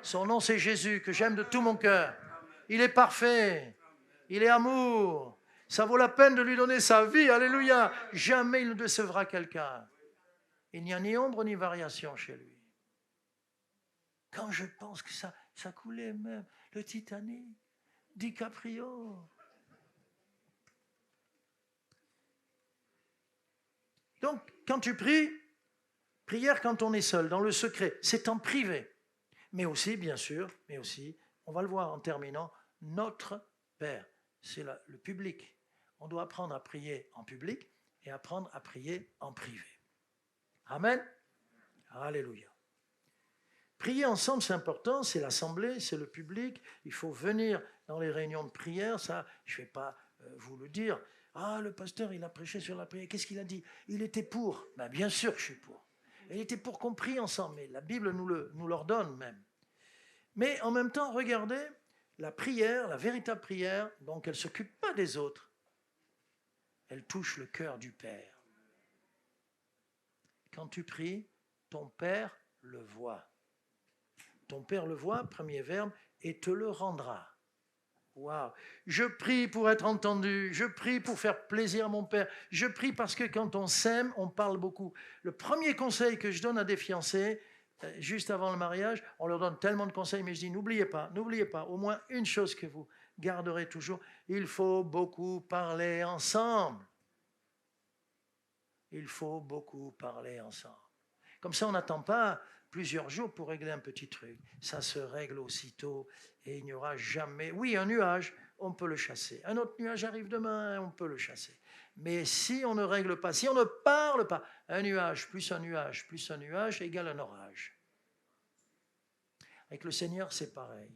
Son nom, c'est Jésus, que j'aime de tout mon cœur. Il est parfait. Il est amour. Ça vaut la peine de lui donner sa vie. Alléluia. Jamais il ne décevra quelqu'un. Il n'y a ni ombre ni variation chez lui. Quand je pense que ça coulait même, le Titanic, DiCaprio. Donc, quand tu pries, prière quand on est seul, dans le secret, c'est en privé. Mais aussi, bien sûr, on va le voir en terminant, notre Père, c'est le public. On doit apprendre à prier en public et apprendre à prier en privé. Amen. Alléluia. Prier ensemble, c'est important, c'est l'assemblée, c'est le public. Il faut venir dans les réunions de prière, ça, je ne vais pas vous le dire. Ah, le pasteur, il a prêché sur la prière. Qu'est-ce qu'il a dit? Il était pour. Ben, bien sûr que je suis pour. Il était pour qu'on prie ensemble, mais la Bible nous l'ordonne même. Mais en même temps, regardez, la prière, la véritable prière, donc elle ne s'occupe pas des autres. Elle touche le cœur du Père. Quand tu pries, ton Père le voit. Ton Père le voit, premier verbe, et te le rendra. Waouh! Je prie pour être entendu, je prie pour faire plaisir à mon Père, je prie parce que quand on s'aime, on parle beaucoup. Le premier conseil que je donne à des fiancés, juste avant le mariage, on leur donne tellement de conseils, mais je dis, n'oubliez pas, au moins une chose que vous garderez toujours, il faut beaucoup parler ensemble. Il faut beaucoup parler ensemble. Comme ça, on n'attend pas plusieurs jours pour régler un petit truc. Ça se règle aussitôt et il n'y aura jamais... Oui, un nuage, on peut le chasser. Un autre nuage arrive demain, on peut le chasser. Mais si on ne règle pas, si on ne parle pas, un nuage plus un nuage plus un nuage égale un orage. Avec le Seigneur, c'est pareil.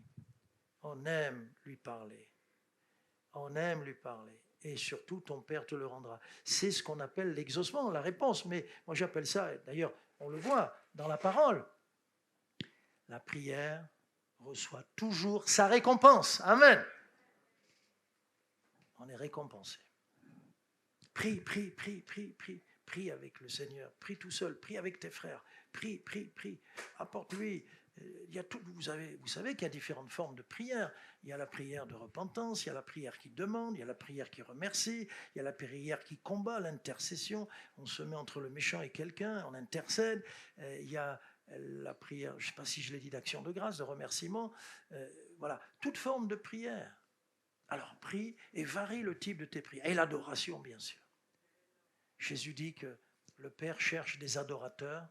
On aime lui parler. On aime lui parler. Et surtout, ton Père te le rendra. C'est ce qu'on appelle l'exaucement, la réponse. Mais moi, j'appelle ça, d'ailleurs, on le voit dans la parole. La prière reçoit toujours sa récompense. Amen. On est récompensé. Prie, prie, prie, prie, prie. Prie avec le Seigneur. Prie tout seul. Prie avec tes frères. Prie, prie, prie. Apporte-lui. Il y a tout, vous savez qu'il y a différentes formes de prière. Il y a la prière de repentance, il y a la prière qui demande, il y a la prière qui remercie, il y a la prière qui combat, l'intercession. On se met entre le méchant et quelqu'un, on intercède. Il y a la prière, je ne sais pas si je l'ai dit, d'action de grâce, de remerciement. Voilà, toute forme de prière. Alors prie et varie le type de tes prières. Et l'adoration, bien sûr. Jésus dit que le Père cherche des adorateurs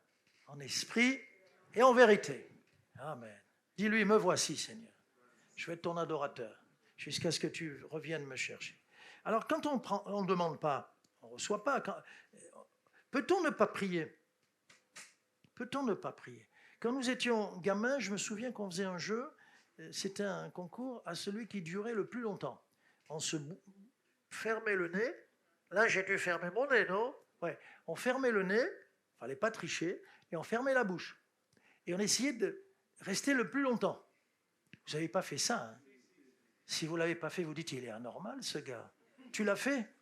en esprit et en vérité. Amen. Dis-lui, me voici, Seigneur. Je vais être ton adorateur jusqu'à ce que tu reviennes me chercher. Alors, quand on ne demande pas, on ne reçoit pas. Peut-on ne pas prier? Peut-on ne pas prier? Quand nous étions gamins, je me souviens qu'on faisait un jeu, c'était un concours à celui qui durait le plus longtemps. On se fermait le nez. Là, j'ai dû fermer mon nez, non? Ouais. On fermait le nez, il ne fallait pas tricher, et on fermait la bouche. Et on essayait de rester le plus longtemps. Vous n'avez pas fait ça, hein? Si vous ne l'avez pas fait, vous dites, il est anormal, ce gars. Tu l'as fait?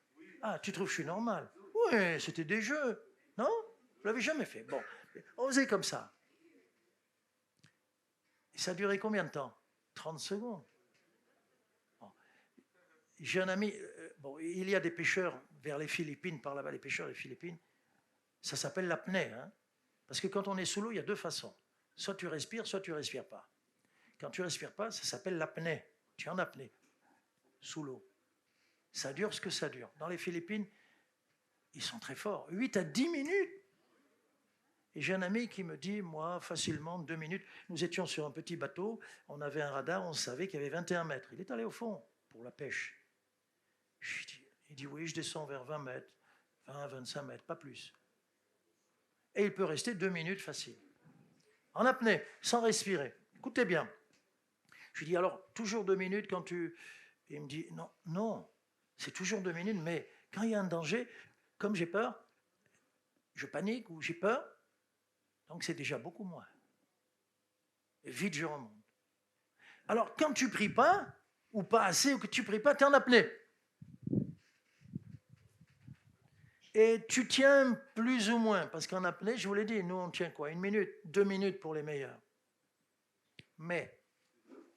Ah, tu trouves que je suis normal? Oui, c'était des jeux. Non? Vous ne l'avez jamais fait. Bon, on faisait comme ça. Et ça durait combien de temps? 30 secondes. Bon. J'ai un ami, il y a des pêcheurs vers les Philippines, par là-bas, les pêcheurs des Philippines. Ça s'appelle l'apnée, hein? Parce que quand on est sous l'eau, il y a deux façons. Soit tu respires, soit tu ne respires pas. Quand tu ne respires pas, ça s'appelle l'apnée. Tu es en apnée, sous l'eau. Ça dure ce que ça dure. Dans les Philippines, ils sont très forts. 8 à 10 minutes. Et j'ai un ami qui me dit, moi, facilement, 2 minutes. Nous étions sur un petit bateau, on avait un radar, on savait qu'il y avait 21 mètres. Il est allé au fond pour la pêche. Il dit, oui, je descends vers 20 mètres, 20, 25 mètres, pas plus. Et il peut rester 2 minutes facile. En apnée, sans respirer. Écoutez bien. Je lui dis, alors, toujours 2 minutes quand tu... Et il me dit, non, c'est toujours 2 minutes, mais quand il y a un danger, comme j'ai peur, je panique ou j'ai peur, donc c'est déjà beaucoup moins. Et vite, je remonte. Alors, quand tu ne pries pas, ou pas assez, ou que tu ne pries pas, tu es en apnée. Et tu tiens plus ou moins, parce qu'en apnée, je vous l'ai dit, nous on tient quoi? 1 minute, 2 minutes pour les meilleurs. Mais,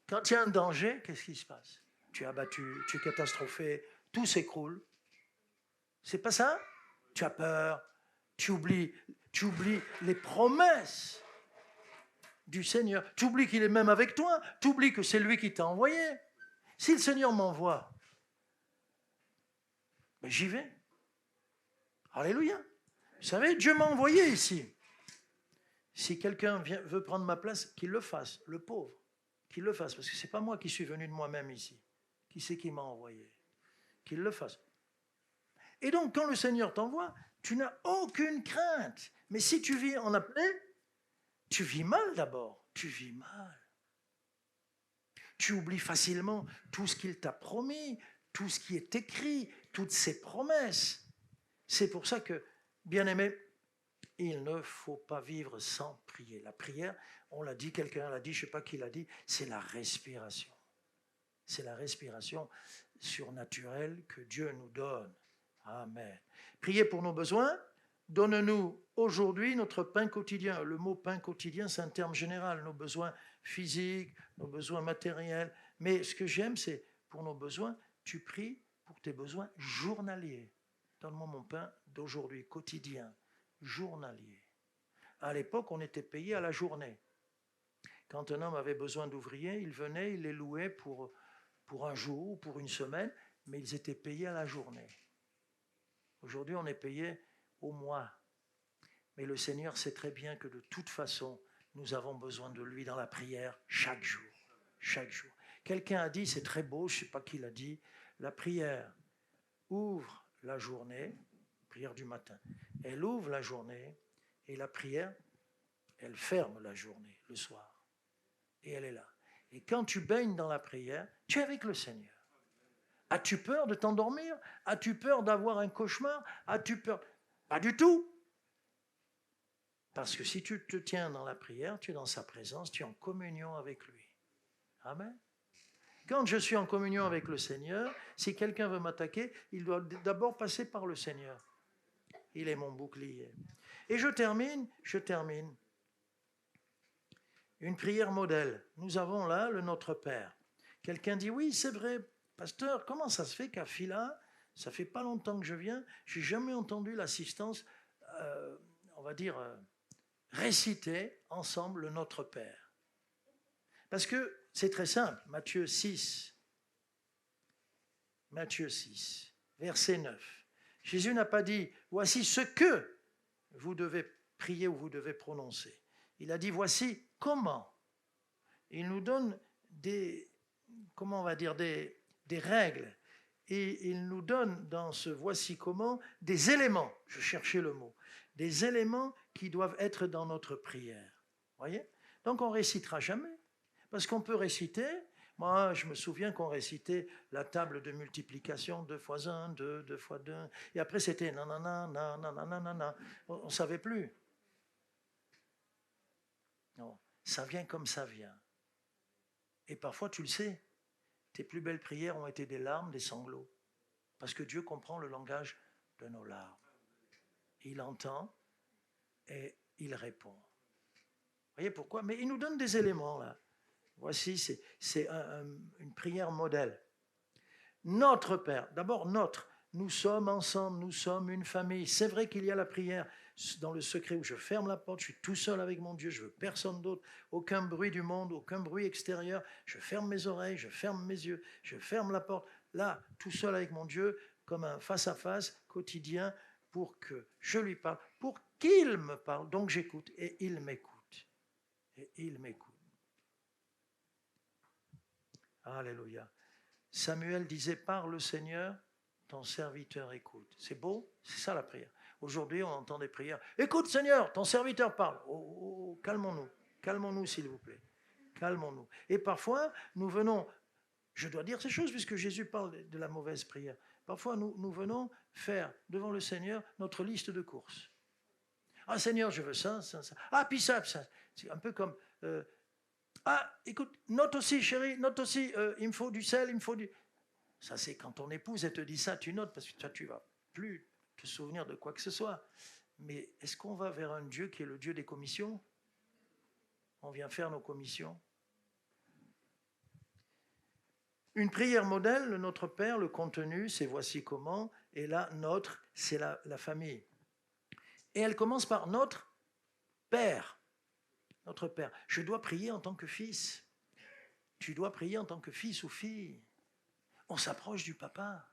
quand il y a un danger, qu'est-ce qui se passe? Tu es abattu, tu es catastrophé, tout s'écroule. C'est pas ça? Tu as peur, tu oublies les promesses du Seigneur. Tu oublies qu'il est même avec toi, tu oublies que c'est lui qui t'a envoyé. Si le Seigneur m'envoie, ben j'y vais. Alléluia. Vous savez, Dieu m'a envoyé ici. Si quelqu'un veut prendre ma place, qu'il le fasse, le pauvre, qu'il le fasse, parce que ce n'est pas moi qui suis venu de moi-même ici. Qui c'est qui m'a envoyé? Qu'il le fasse. Et donc, quand le Seigneur t'envoie, tu n'as aucune crainte. Mais si tu vis en apnée, tu vis mal d'abord. Tu vis mal. Tu oublies facilement tout ce qu'il t'a promis, tout ce qui est écrit, toutes ses promesses. C'est pour ça que, bien-aimé, il ne faut pas vivre sans prier. La prière, on l'a dit, quelqu'un l'a dit, je ne sais pas qui l'a dit, c'est la respiration. C'est la respiration surnaturelle que Dieu nous donne. Amen. Priez pour nos besoins. Donne-nous aujourd'hui notre pain quotidien. Le mot pain quotidien, c'est un terme général. Nos besoins physiques, nos besoins matériels. Mais ce que j'aime, c'est pour nos besoins, tu pries pour tes besoins journaliers. Donne-moi mon pain d'aujourd'hui, quotidien, journalier. À l'époque, on était payé à la journée. Quand un homme avait besoin d'ouvriers, il venait, il les louait pour un jour ou pour une semaine, mais ils étaient payés à la journée. Aujourd'hui, on est payé au mois. Mais le Seigneur sait très bien que de toute façon, nous avons besoin de lui dans la prière chaque jour. Chaque jour. Quelqu'un a dit, c'est très beau, je ne sais pas qui l'a dit, la prière ouvre la journée, prière du matin, elle ouvre la journée et la prière, elle ferme la journée, le soir. Et elle est là. Et quand tu baignes dans la prière, tu es avec le Seigneur. As-tu peur de t'endormir? As-tu peur d'avoir un cauchemar? As-tu peur? Pas du tout. Parce que si tu te tiens dans la prière, tu es dans sa présence, tu es en communion avec lui. Amen. Quand je suis en communion avec le Seigneur, si quelqu'un veut m'attaquer, il doit d'abord passer par le Seigneur. Il est mon bouclier. Et je termine. Une prière modèle. Nous avons là le Notre Père. Quelqu'un dit, oui, c'est vrai, pasteur, comment ça se fait qu'à Fila, ça fait pas longtemps que je viens, j'ai jamais entendu l'assistance, on va dire, réciter ensemble le Notre Père. Parce que c'est très simple, Matthieu 6, verset 9. Jésus n'a pas dit, voici ce que vous devez prier ou vous devez prononcer. Il a dit, voici comment. Il nous donne des règles. Et il nous donne dans ce voici comment des éléments, je cherchais le mot, des éléments qui doivent être dans notre prière. Voyez? Donc on ne récitera jamais. Parce qu'on peut réciter, moi je me souviens qu'on récitait la table de multiplication 2 fois 1, 2, 2 fois 2, et après c'était nanana, nanana, on ne savait plus. Non, ça vient comme ça vient. Et parfois tu le sais, tes plus belles prières ont été des larmes, des sanglots, parce que Dieu comprend le langage de nos larmes. Il entend et il répond. Vous voyez pourquoi? Mais il nous donne des éléments là. Voici, c'est une prière modèle. Notre Père, d'abord notre, nous sommes ensemble, nous sommes une famille. C'est vrai qu'il y a la prière dans le secret où je ferme la porte, je suis tout seul avec mon Dieu, je veux personne d'autre, aucun bruit du monde, aucun bruit extérieur. Je ferme mes oreilles, je ferme mes yeux, je ferme la porte. Là, tout seul avec mon Dieu, comme un face-à-face quotidien pour que je lui parle, pour qu'il me parle. Donc j'écoute et il m'écoute. Et il m'écoute. Alléluia. Samuel disait, parle Seigneur, ton serviteur écoute. C'est beau, c'est ça la prière. Aujourd'hui, on entend des prières. Écoute Seigneur, ton serviteur parle. Oh, calmons-nous. Calmons-nous s'il vous plaît. Calmons-nous. Et parfois, nous venons, je dois dire ces choses puisque Jésus parle de la mauvaise prière. Parfois, nous venons faire devant le Seigneur notre liste de courses. Ah Seigneur, je veux ça, ça, ça. Ah, puis ça, ça. C'est un peu comme... ah, écoute, note aussi, chérie, note aussi, il me faut du sel, il me faut du... Ça, c'est quand ton épouse, elle te dit ça, tu notes, parce que toi, tu ne vas plus te souvenir de quoi que ce soit. Mais est-ce qu'on va vers un Dieu qui est le Dieu des commissions? On vient faire nos commissions. Une prière modèle, le Notre Père, le contenu, c'est voici comment, et là, notre, c'est la famille. Et elle commence par notre Père. Notre Père. Je dois prier en tant que fils. Tu dois prier en tant que fils ou fille. On s'approche du papa.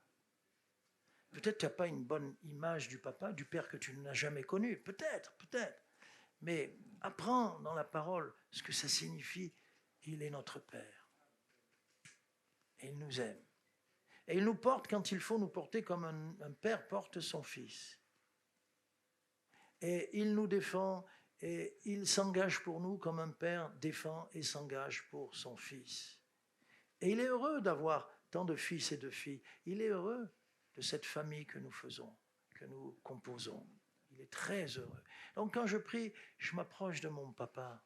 Peut-être tu n'as pas une bonne image du papa, du père que tu n'as jamais connu. Peut-être. Mais apprends dans la parole ce que ça signifie. Il est notre Père. Et il nous aime. Et il nous porte quand il faut nous porter comme un père porte son fils. Et il nous défend et il s'engage pour nous comme un père défend et s'engage pour son fils. Et il est heureux d'avoir tant de fils et de filles. Il est heureux de cette famille que nous faisons, que nous composons. Il est très heureux. Donc quand je prie, je m'approche de mon papa.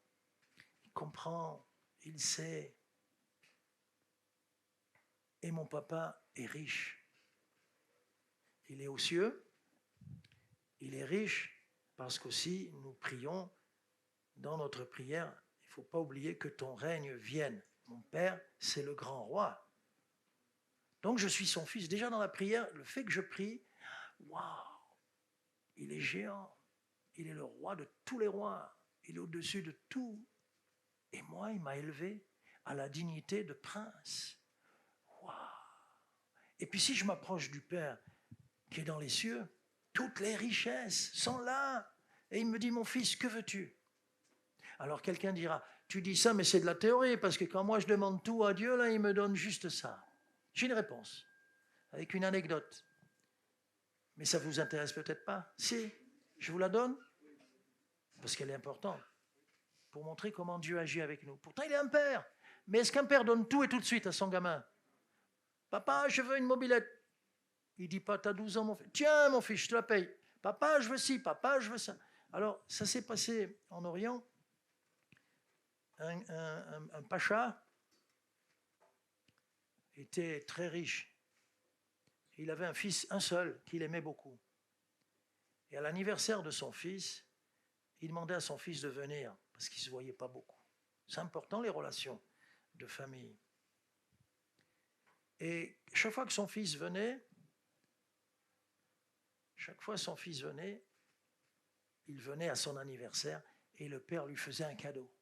Il comprend, il sait. Et mon papa est riche. Il est aux cieux. Il est riche parce qu'aussi nous prions dans notre prière. Il ne faut pas oublier que ton règne vienne. Mon Père, c'est le grand roi. Donc je suis son fils. Déjà dans la prière, le fait que je prie, waouh, il est géant. Il est le roi de tous les rois. Il est au-dessus de tout. Et moi, il m'a élevé à la dignité de prince. Waouh. Et puis si je m'approche du Père qui est dans les cieux, toutes les richesses sont là. Et il me dit, mon fils, que veux-tu? Alors quelqu'un dira, tu dis ça, mais c'est de la théorie, parce que quand moi je demande tout à Dieu, là, il me donne juste ça. J'ai une réponse, avec une anecdote. Mais ça ne vous intéresse peut-être pas. Si, je vous la donne, parce qu'elle est importante, pour montrer comment Dieu agit avec nous. Pourtant, il est un père. Mais est-ce qu'un père donne tout et tout de suite à son gamin? Papa, je veux une mobilette. Il ne dit pas, tu as 12 ans, mon fils. Tiens, mon fils, je te la paye. Papa, je veux ci, papa, je veux ça. Alors, ça s'est passé en Orient. Un pacha était très riche. Il avait un fils, un seul, qu'il aimait beaucoup. Et à l'anniversaire de son fils, il demandait à son fils de venir, parce qu'il ne se voyait pas beaucoup. C'est important, les relations de famille. Et chaque fois que son fils venait, il venait à son anniversaire et le père lui faisait un cadeau.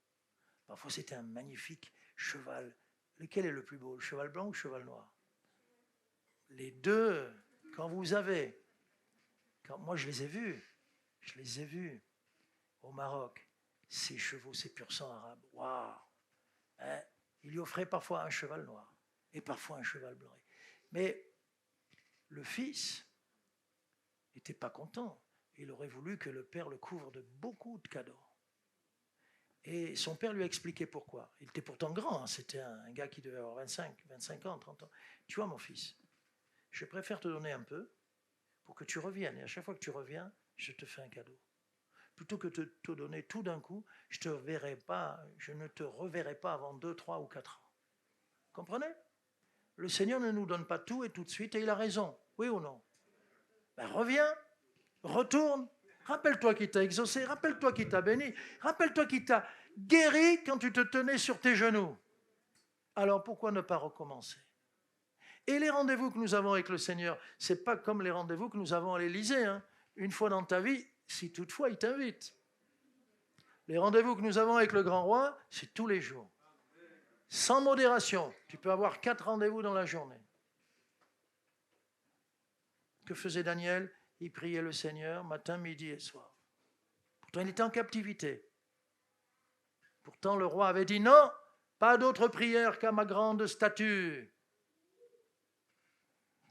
Parfois, c'était un magnifique cheval. Lequel est le plus beau, le cheval blanc ou le cheval noir? Les deux, quand vous avez... moi, je les ai vus au Maroc. Ces chevaux, ces pur sang arabes. Waouh! Hein? Il lui offrait parfois un cheval noir et parfois un cheval blanc. Mais le fils n'était pas content. Il aurait voulu que le père le couvre de beaucoup de cadeaux. Et son père lui a expliqué pourquoi. Il était pourtant grand, hein. C'était un gars qui devait avoir 25 ans, 30 ans. Tu vois, mon fils, je préfère te donner un peu pour que tu reviennes. Et à chaque fois que tu reviens, je te fais un cadeau. Plutôt que de te donner tout d'un coup, je ne te reverrai pas avant 2, 3 ou 4 ans. Comprenez? Le Seigneur ne nous donne pas tout et tout de suite, et il a raison. Oui ou non? Ben, reviens, retourne. Rappelle-toi qu'il t'a exaucé, rappelle-toi qu'il t'a béni, rappelle-toi qu'il t'a guéri quand tu te tenais sur tes genoux. Alors pourquoi ne pas recommencer? Et les rendez-vous que nous avons avec le Seigneur, ce n'est pas comme les rendez-vous que nous avons à l'Élysée. Hein. Une fois dans ta vie, si toutefois il t'invite. Les rendez-vous que nous avons avec le Grand Roi, c'est tous les jours. Sans modération. Tu peux avoir 4 rendez-vous dans la journée. Que faisait Daniel? il priait le Seigneur matin, midi et soir. Pourtant, il était en captivité. Pourtant, le roi avait dit non, pas d'autre prière qu'à ma grande statue.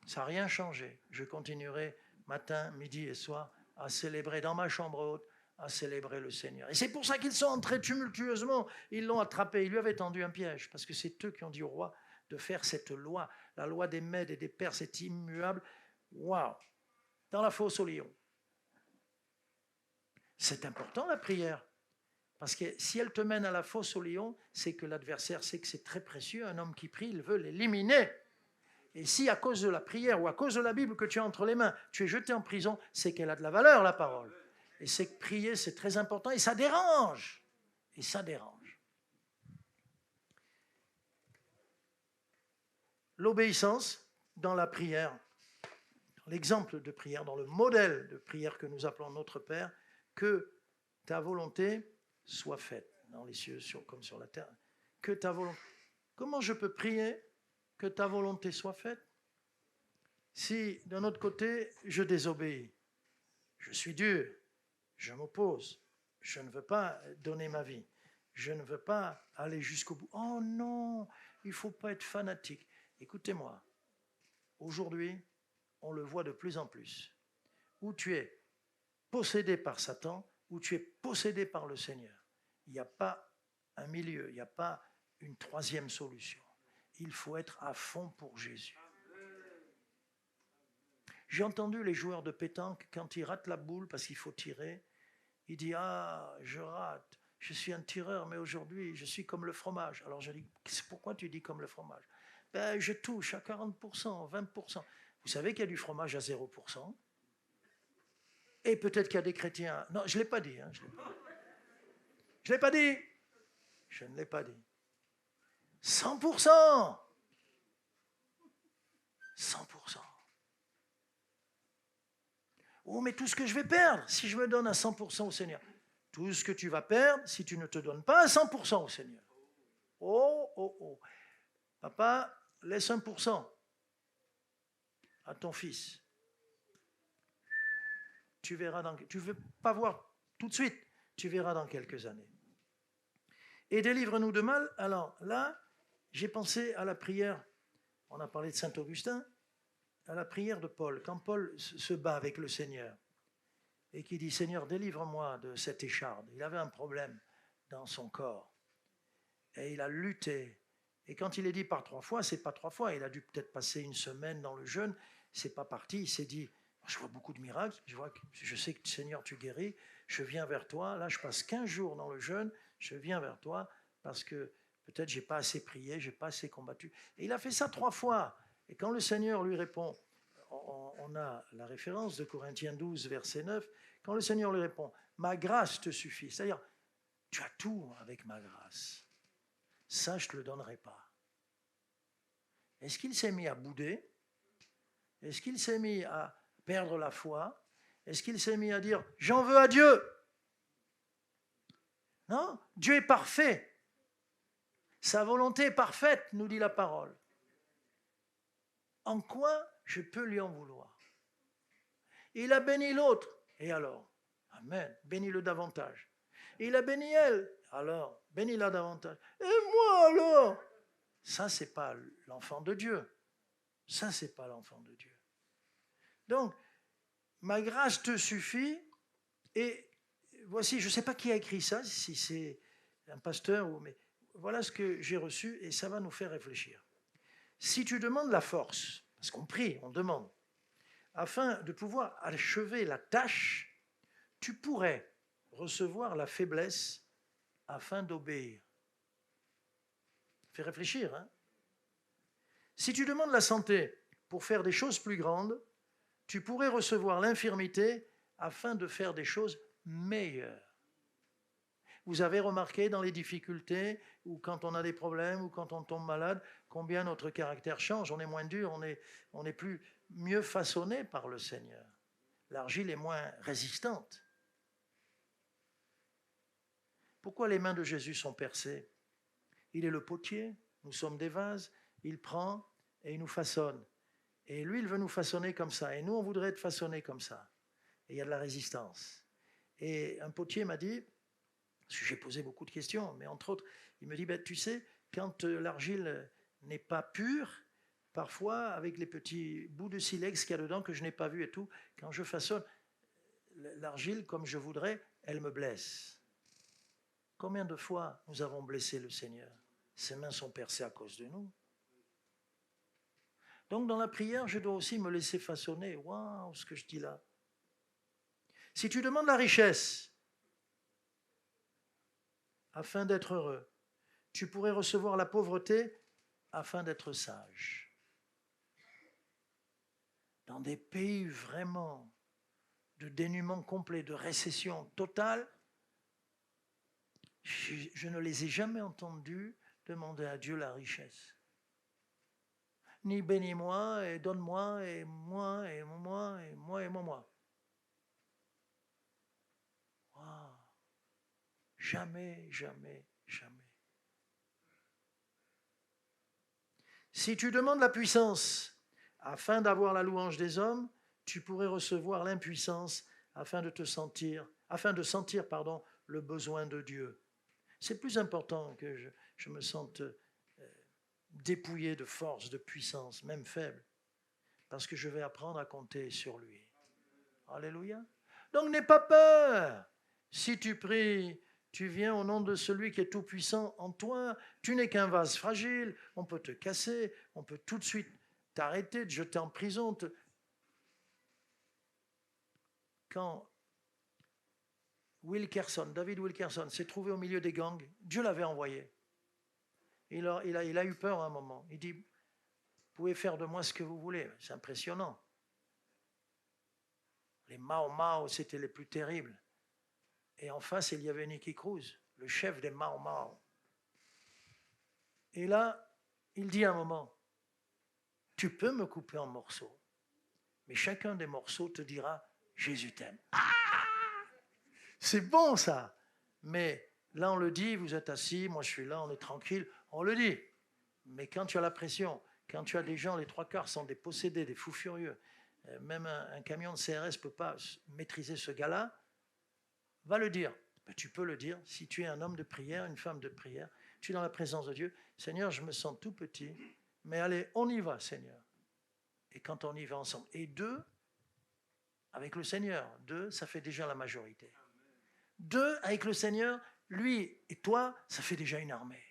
Ça n'a rien changé. Je continuerai matin, midi et soir à célébrer dans ma chambre haute, à célébrer le Seigneur. Et c'est pour ça qu'ils sont entrés tumultueusement. Ils l'ont attrapé. Ils lui avaient tendu un piège parce que c'est eux qui ont dit au roi de faire cette loi. La loi des Mèdes et des Perses est immuable. Waouh! Dans la fosse au lion. C'est important la prière. Parce que si elle te mène à la fosse au lion, c'est que l'adversaire sait que c'est très précieux. Un homme qui prie, il veut l'éliminer. Et si à cause de la prière ou à cause de la Bible que tu as entre les mains, tu es jeté en prison, c'est qu'elle a de la valeur, la parole. Et c'est que prier, c'est très important et ça dérange. Et ça dérange. L'obéissance dans la prière, dans l'exemple de prière, dans le modèle de prière que nous appelons notre Père, que ta volonté soit faite dans les cieux comme sur la terre. Que ta volonté. Comment je peux prier que ta volonté soit faite si d'un autre côté je désobéis? Je suis dur, je m'oppose, je ne veux pas donner ma vie, je ne veux pas aller jusqu'au bout. Oh non, il ne faut pas être fanatique. Écoutez-moi, aujourd'hui, on le voit de plus en plus. Où tu es possédé par Satan, où tu es possédé par le Seigneur. Il n'y a pas un milieu, il n'y a pas une troisième solution. Il faut être à fond pour Jésus. J'ai entendu les joueurs de pétanque, quand ils ratent la boule parce qu'il faut tirer, ils disent « Ah, je rate, je suis un tireur, mais aujourd'hui, je suis comme le fromage. » Alors je dis « Pourquoi tu dis comme le fromage ?»« Ben, je touche à 40%, 20%. » Vous savez qu'il y a du fromage à 0%. Et peut-être qu'il y a des chrétiens... Non, je ne l'ai pas dit. Je ne l'ai pas dit. Je ne l'ai pas dit. 100%. 100%. Oh, mais tout ce que je vais perdre si je me donne à 100% au Seigneur. Tout ce que tu vas perdre si tu ne te donnes pas à 100% au Seigneur. Oh, oh, oh. Papa, laisse 1% à ton fils. Tu verras tu ne veux pas voir tout de suite, tu verras dans quelques années. Et délivre-nous de mal. Alors là, j'ai pensé à la prière, on a parlé de Saint Augustin, à la prière de Paul. Quand Paul se bat avec le Seigneur et qui dit « Seigneur, délivre-moi de cette écharde ». Il avait un problème dans son corps et il a lutté. Et quand il est dit par 3 fois, c'est pas 3 fois. Il a dû peut-être passer une semaine dans le jeûne. C'est pas parti. Il s'est dit « Je vois beaucoup de miracles. Je sais que Seigneur, tu guéris. Je viens vers toi. Là, je passe 15 jours dans le jeûne. Je viens vers toi parce que peut-être j'ai pas assez prié, j'ai pas assez combattu. » Et il a fait ça 3 fois. Et quand le Seigneur lui répond, on a la référence de Corinthiens 12, verset 9, quand le Seigneur lui répond « Ma grâce te suffit », c'est-à-dire « Tu as tout avec ma grâce. Ça, je ne te le donnerai pas. » Est-ce qu'il s'est mis à bouder? Est-ce qu'il s'est mis à perdre la foi? Est-ce qu'il s'est mis à dire « J'en veux à Dieu » ? Non, Dieu est parfait. Sa volonté est parfaite, nous dit la parole. En quoi je peux lui en vouloir? Il a béni l'autre. Et alors? Amen. Bénis-le davantage. Il a béni elle. Alors, bénis-la davantage. Et moi alors? Ça, c'est pas l'enfant de Dieu. Ça, c'est pas l'enfant de Dieu. Donc, ma grâce te suffit. Et voici, je ne sais pas qui a écrit ça, si c'est un pasteur ou... mais voilà ce que j'ai reçu et ça va nous faire réfléchir. Si tu demandes la force, parce qu'on prie, on demande, afin de pouvoir achever la tâche, tu pourrais recevoir la faiblesse afin d'obéir. Fais réfléchir, hein? Si tu demandes la santé pour faire des choses plus grandes, tu pourrais recevoir l'infirmité afin de faire des choses meilleures. Vous avez remarqué dans les difficultés, ou quand on a des problèmes, ou quand on tombe malade, combien notre caractère change. On est moins dur, on est plus mieux façonné par le Seigneur. L'argile est moins résistante. Pourquoi les mains de Jésus sont percées? Il est le potier, nous sommes des vases, il prend et il nous façonne. Et lui, il veut nous façonner comme ça. Et nous, on voudrait être façonnés comme ça. et il y a de la résistance. Et un potier m'a dit, parce que j'ai posé beaucoup de questions, mais entre autres, il me dit, ben, tu sais, quand l'argile n'est pas pure, parfois, avec les petits bouts de silex qu'il y a dedans que je n'ai pas vu et tout, quand je façonne l'argile comme je voudrais, elle me blesse. Combien de fois nous avons blessé le Seigneur? Ses mains sont percées à cause de nous. Donc dans la prière, je dois aussi me laisser façonner. Waouh, ce que je dis là. Si tu demandes la richesse afin d'être heureux, tu pourrais recevoir la pauvreté afin d'être sage. Dans des pays vraiment de dénuement complet, de récession totale, je ne les ai jamais entendus demander à Dieu la richesse. Ni bénis-moi et donne-moi et moi et moi et moi et moi. Wow. Jamais, jamais, jamais. Si tu demandes la puissance afin d'avoir la louange des hommes, tu pourrais recevoir l'impuissance afin de sentir le besoin de Dieu. C'est plus important que je me sente dépouillé de force, de puissance, même faible, parce que je vais apprendre à compter sur lui. Alléluia. Donc n'aie pas peur. Si tu pries, tu viens au nom de celui qui est tout-puissant en toi. Tu n'es qu'un vase fragile. On peut te casser, on peut tout de suite t'arrêter, te jeter en prison. Quand David Wilkerson s'est trouvé au milieu des gangs, Dieu l'avait envoyé. Il a eu peur à un moment. Il dit, vous pouvez faire de moi ce que vous voulez. C'est impressionnant. Les Mao, c'était les plus terribles. Et en face, il y avait Nicky Cruz, le chef des Mao. Et là, il dit à un moment, tu peux me couper en morceaux, mais chacun des morceaux te dira, Jésus t'aime. Ah, c'est bon ça. Mais là, on le dit, vous êtes assis, moi je suis là, on est tranquille, on le dit. Mais quand tu as la pression, quand tu as des gens, les 3/4 sont des possédés, des fous furieux, même un camion de CRS ne peut pas maîtriser ce gars-là, va le dire. Ben, tu peux le dire si tu es un homme de prière, une femme de prière, tu es dans la présence de Dieu. Seigneur, je me sens tout petit, mais allez, on y va, Seigneur. Et quand on y va ensemble, et 2, avec le Seigneur, 2, ça fait déjà la majorité. 2, avec le Seigneur, lui et toi, ça fait déjà une armée.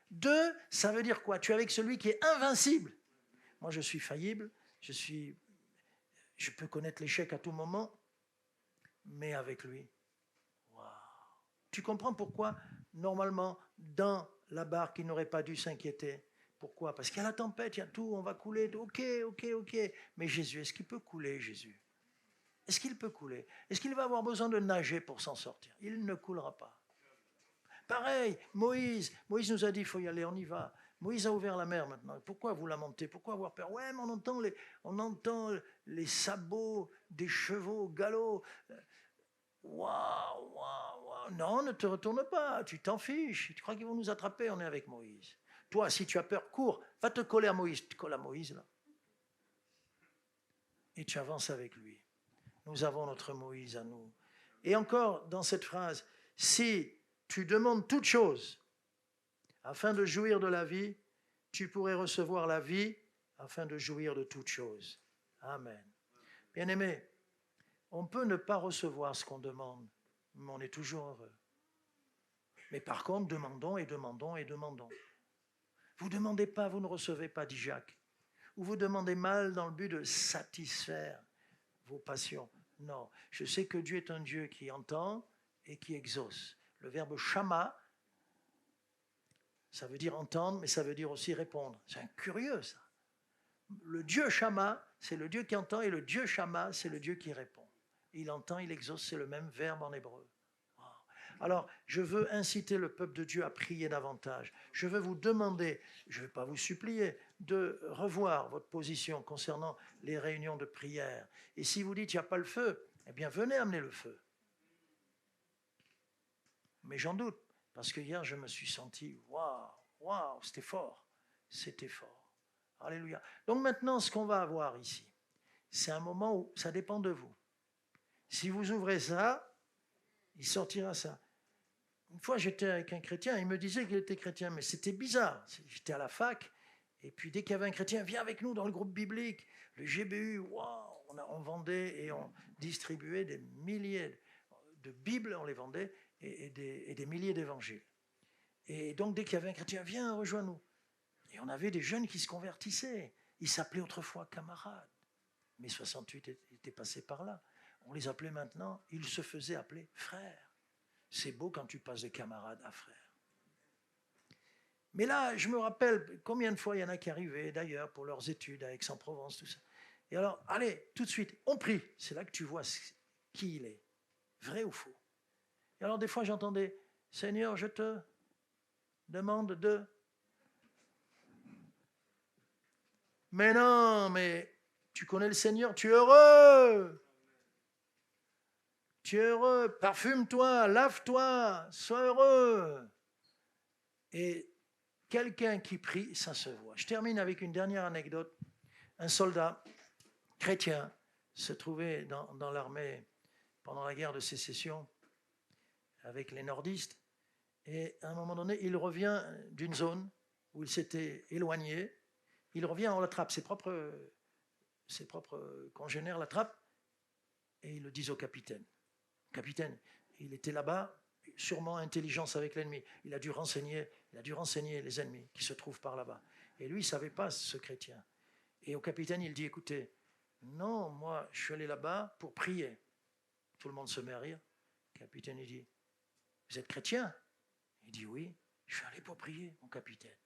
2, ça veut dire quoi? Tu es avec celui qui est invincible. Moi, je suis faillible, je peux connaître l'échec à tout moment, mais avec lui, wow. Tu comprends pourquoi, normalement, dans la barque, il n'aurait pas dû s'inquiéter. Pourquoi? Parce qu'il y a la tempête, il y a tout, on va couler, ok. Mais Jésus, est-ce qu'il peut couler, Jésus? Est-ce qu'il peut couler? Est-ce qu'il va avoir besoin de nager pour s'en sortir? Il ne coulera pas. Pareil, Moïse nous a dit, il faut y aller, on y va. Moïse a ouvert la mer maintenant. Pourquoi vous lamentez? Pourquoi avoir peur? Ouais, mais on entend les sabots des chevaux au galop. Waouh. Non, ne te retourne pas, tu t'en fiches. Tu crois qu'ils vont nous attraper? On est avec Moïse. Toi, si tu as peur, cours, va te coller à Moïse. Tu te colles à Moïse, là. Et tu avances avec lui. Nous avons notre Moïse à nous. Et encore, dans cette phrase, si tu demandes toute chose afin de jouir de la vie, tu pourrais recevoir la vie afin de jouir de toute chose. Amen. Bien-aimés, on peut ne pas recevoir ce qu'on demande, mais on est toujours heureux. Mais par contre, demandons. Vous ne demandez pas, vous ne recevez pas, dit Jacques. Ou vous demandez mal dans le but de satisfaire vos passions. Non, je sais que Dieu est un Dieu qui entend et qui exauce. Le verbe shama, ça veut dire entendre, mais ça veut dire aussi répondre. C'est curieux ça. Le Dieu shama, c'est le Dieu qui entend, et le Dieu shama, c'est le Dieu qui répond. Il entend, il exauce, c'est le même verbe en hébreu. Wow. Alors, je veux inciter le peuple de Dieu à prier davantage. Je veux vous demander, je ne vais pas vous supplier, de revoir votre position concernant les réunions de prière. Et si vous dites, il n'y a pas le feu, eh bien, venez amener le feu. Mais j'en doute, parce que hier, je me suis senti, waouh, c'était fort. Alléluia. Donc maintenant, ce qu'on va avoir ici, c'est un moment où ça dépend de vous. Si vous ouvrez ça, il sortira ça. Une fois, j'étais avec un chrétien, il me disait qu'il était chrétien, mais c'était bizarre. J'étais à la fac, et puis dès qu'il y avait un chrétien, viens avec nous dans le groupe biblique, le GBU, waouh, on vendait et on distribuait des milliers de Bibles, on les vendait, et des milliers d'évangiles. Et donc, dès qu'il y avait un chrétien, viens, rejoins-nous. Et on avait des jeunes qui se convertissaient. Ils s'appelaient autrefois camarades. Mais 68 était passé par là. On les appelait maintenant, ils se faisaient appeler frères. C'est beau quand tu passes de camarade à frère. Mais là, je me rappelle combien de fois il y en a qui arrivaient, d'ailleurs, pour leurs études à Aix-en-Provence, tout ça. Et alors, allez, tout de suite, on prie. C'est là que tu vois qui il est, vrai ou faux. Et alors, des fois, j'entendais, Seigneur, je te demande de... Mais non, mais tu connais le Seigneur, tu es heureux. Tu es heureux, parfume-toi, lave-toi, sois heureux. Et quelqu'un qui prie, ça se voit. Je termine avec une dernière anecdote. Un soldat chrétien se trouvait dans l'armée pendant la guerre de sécession avec les nordistes. Et à un moment donné, il revient d'une zone où il s'était éloigné. Il revient, on l'attrape, ses propres congénères l'attrapent et ils le disent au capitaine. Capitaine, il était là-bas, sûrement intelligence avec l'ennemi. Il a dû renseigner les ennemis qui se trouvent par là-bas. Et lui, il ne savait pas ce chrétien. Et au capitaine, il dit, écoutez, non, moi, je suis allé là-bas pour prier. Tout le monde se met à rire. Le capitaine, il dit, vous êtes chrétien? Il dit, oui, je suis allé pour prier, mon capitaine.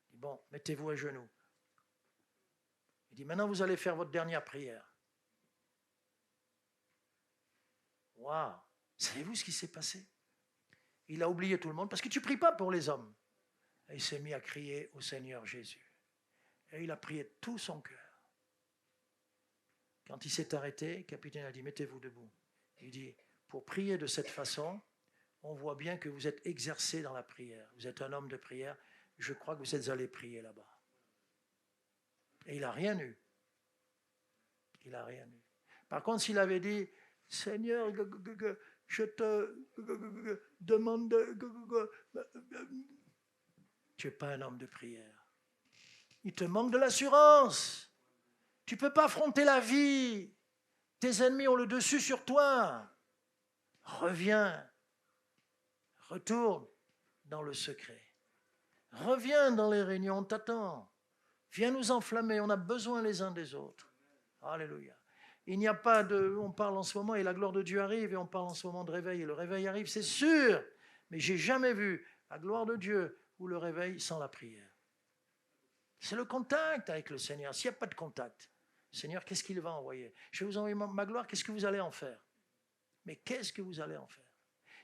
Il dit, bon, mettez-vous à genoux. Il dit, maintenant, vous allez faire votre dernière prière. Waouh! Savez-vous ce qui s'est passé? Il a oublié tout le monde parce que tu ne pries pas pour les hommes. Et il s'est mis à crier au Seigneur Jésus. Et il a prié de tout son cœur. Quand il s'est arrêté, le capitaine a dit, mettez-vous debout. Il dit, pour prier de cette façon, on voit bien que vous êtes exercé dans la prière. Vous êtes un homme de prière. Je crois que vous êtes allé prier là-bas. Et il n'a rien eu. Il n'a rien eu. Par contre, s'il avait dit, Seigneur, je te demande tu n'es pas un homme de prière. Il te manque de l'assurance. Tu ne peux pas affronter la vie. Tes ennemis ont le dessus sur toi. Reviens. Retourne dans le secret. Reviens dans les réunions, on t'attend. Viens nous enflammer, on a besoin les uns des autres. Alléluia. Il n'y a pas de... On parle en ce moment et la gloire de Dieu arrive et on parle en ce moment de réveil et le réveil arrive, c'est sûr. Mais j'ai jamais vu la gloire de Dieu ou le réveil sans la prière. C'est le contact avec le Seigneur. S'il n'y a pas de contact, Seigneur, qu'est-ce qu'il va envoyer? Je vais vous envoyer ma gloire, qu'est-ce que vous allez en faire? Mais qu'est-ce que vous allez en faire?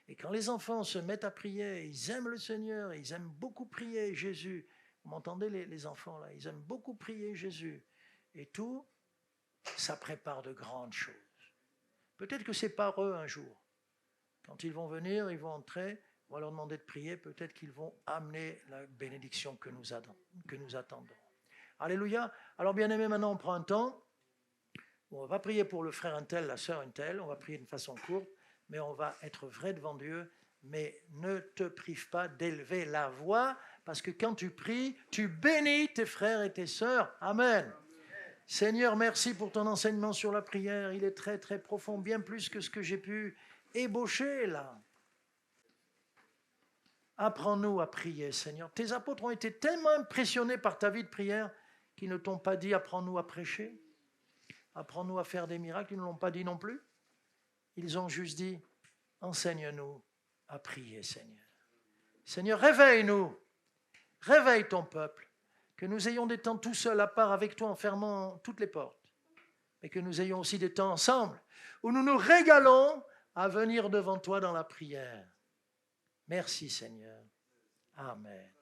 Et quand les enfants se mettent à prier, ils aiment le Seigneur, ils aiment beaucoup prier Jésus. Vous m'entendez les enfants là? Ils aiment beaucoup prier Jésus. Et tout, ça prépare de grandes choses. Peut-être que c'est par eux un jour. Quand ils vont venir, ils vont entrer, on va leur demander de prier, peut-être qu'ils vont amener la bénédiction que nous attendons. Alléluia. Alors bien aimé, maintenant on prend un temps. On va prier pour le frère un tel, la sœur un tel, on va prier d'une façon courte, mais on va être vrai devant Dieu. Mais ne te prive pas d'élever la voix, parce que quand tu pries, tu bénis tes frères et tes sœurs. Amen. Seigneur, merci pour ton enseignement sur la prière. Il est très, très profond, bien plus que ce que j'ai pu ébaucher là. Apprends-nous à prier, Seigneur. Tes apôtres ont été tellement impressionnés par ta vie de prière qu'ils ne t'ont pas dit « apprends-nous à prêcher ». Apprends-nous à faire des miracles, ils ne l'ont pas dit non plus. Ils ont juste dit, enseigne-nous à prier, Seigneur. Seigneur, réveille-nous, réveille ton peuple, que nous ayons des temps tout seuls à part avec toi en fermant toutes les portes, mais que nous ayons aussi des temps ensemble où nous nous régalons à venir devant toi dans la prière. Merci, Seigneur. Amen.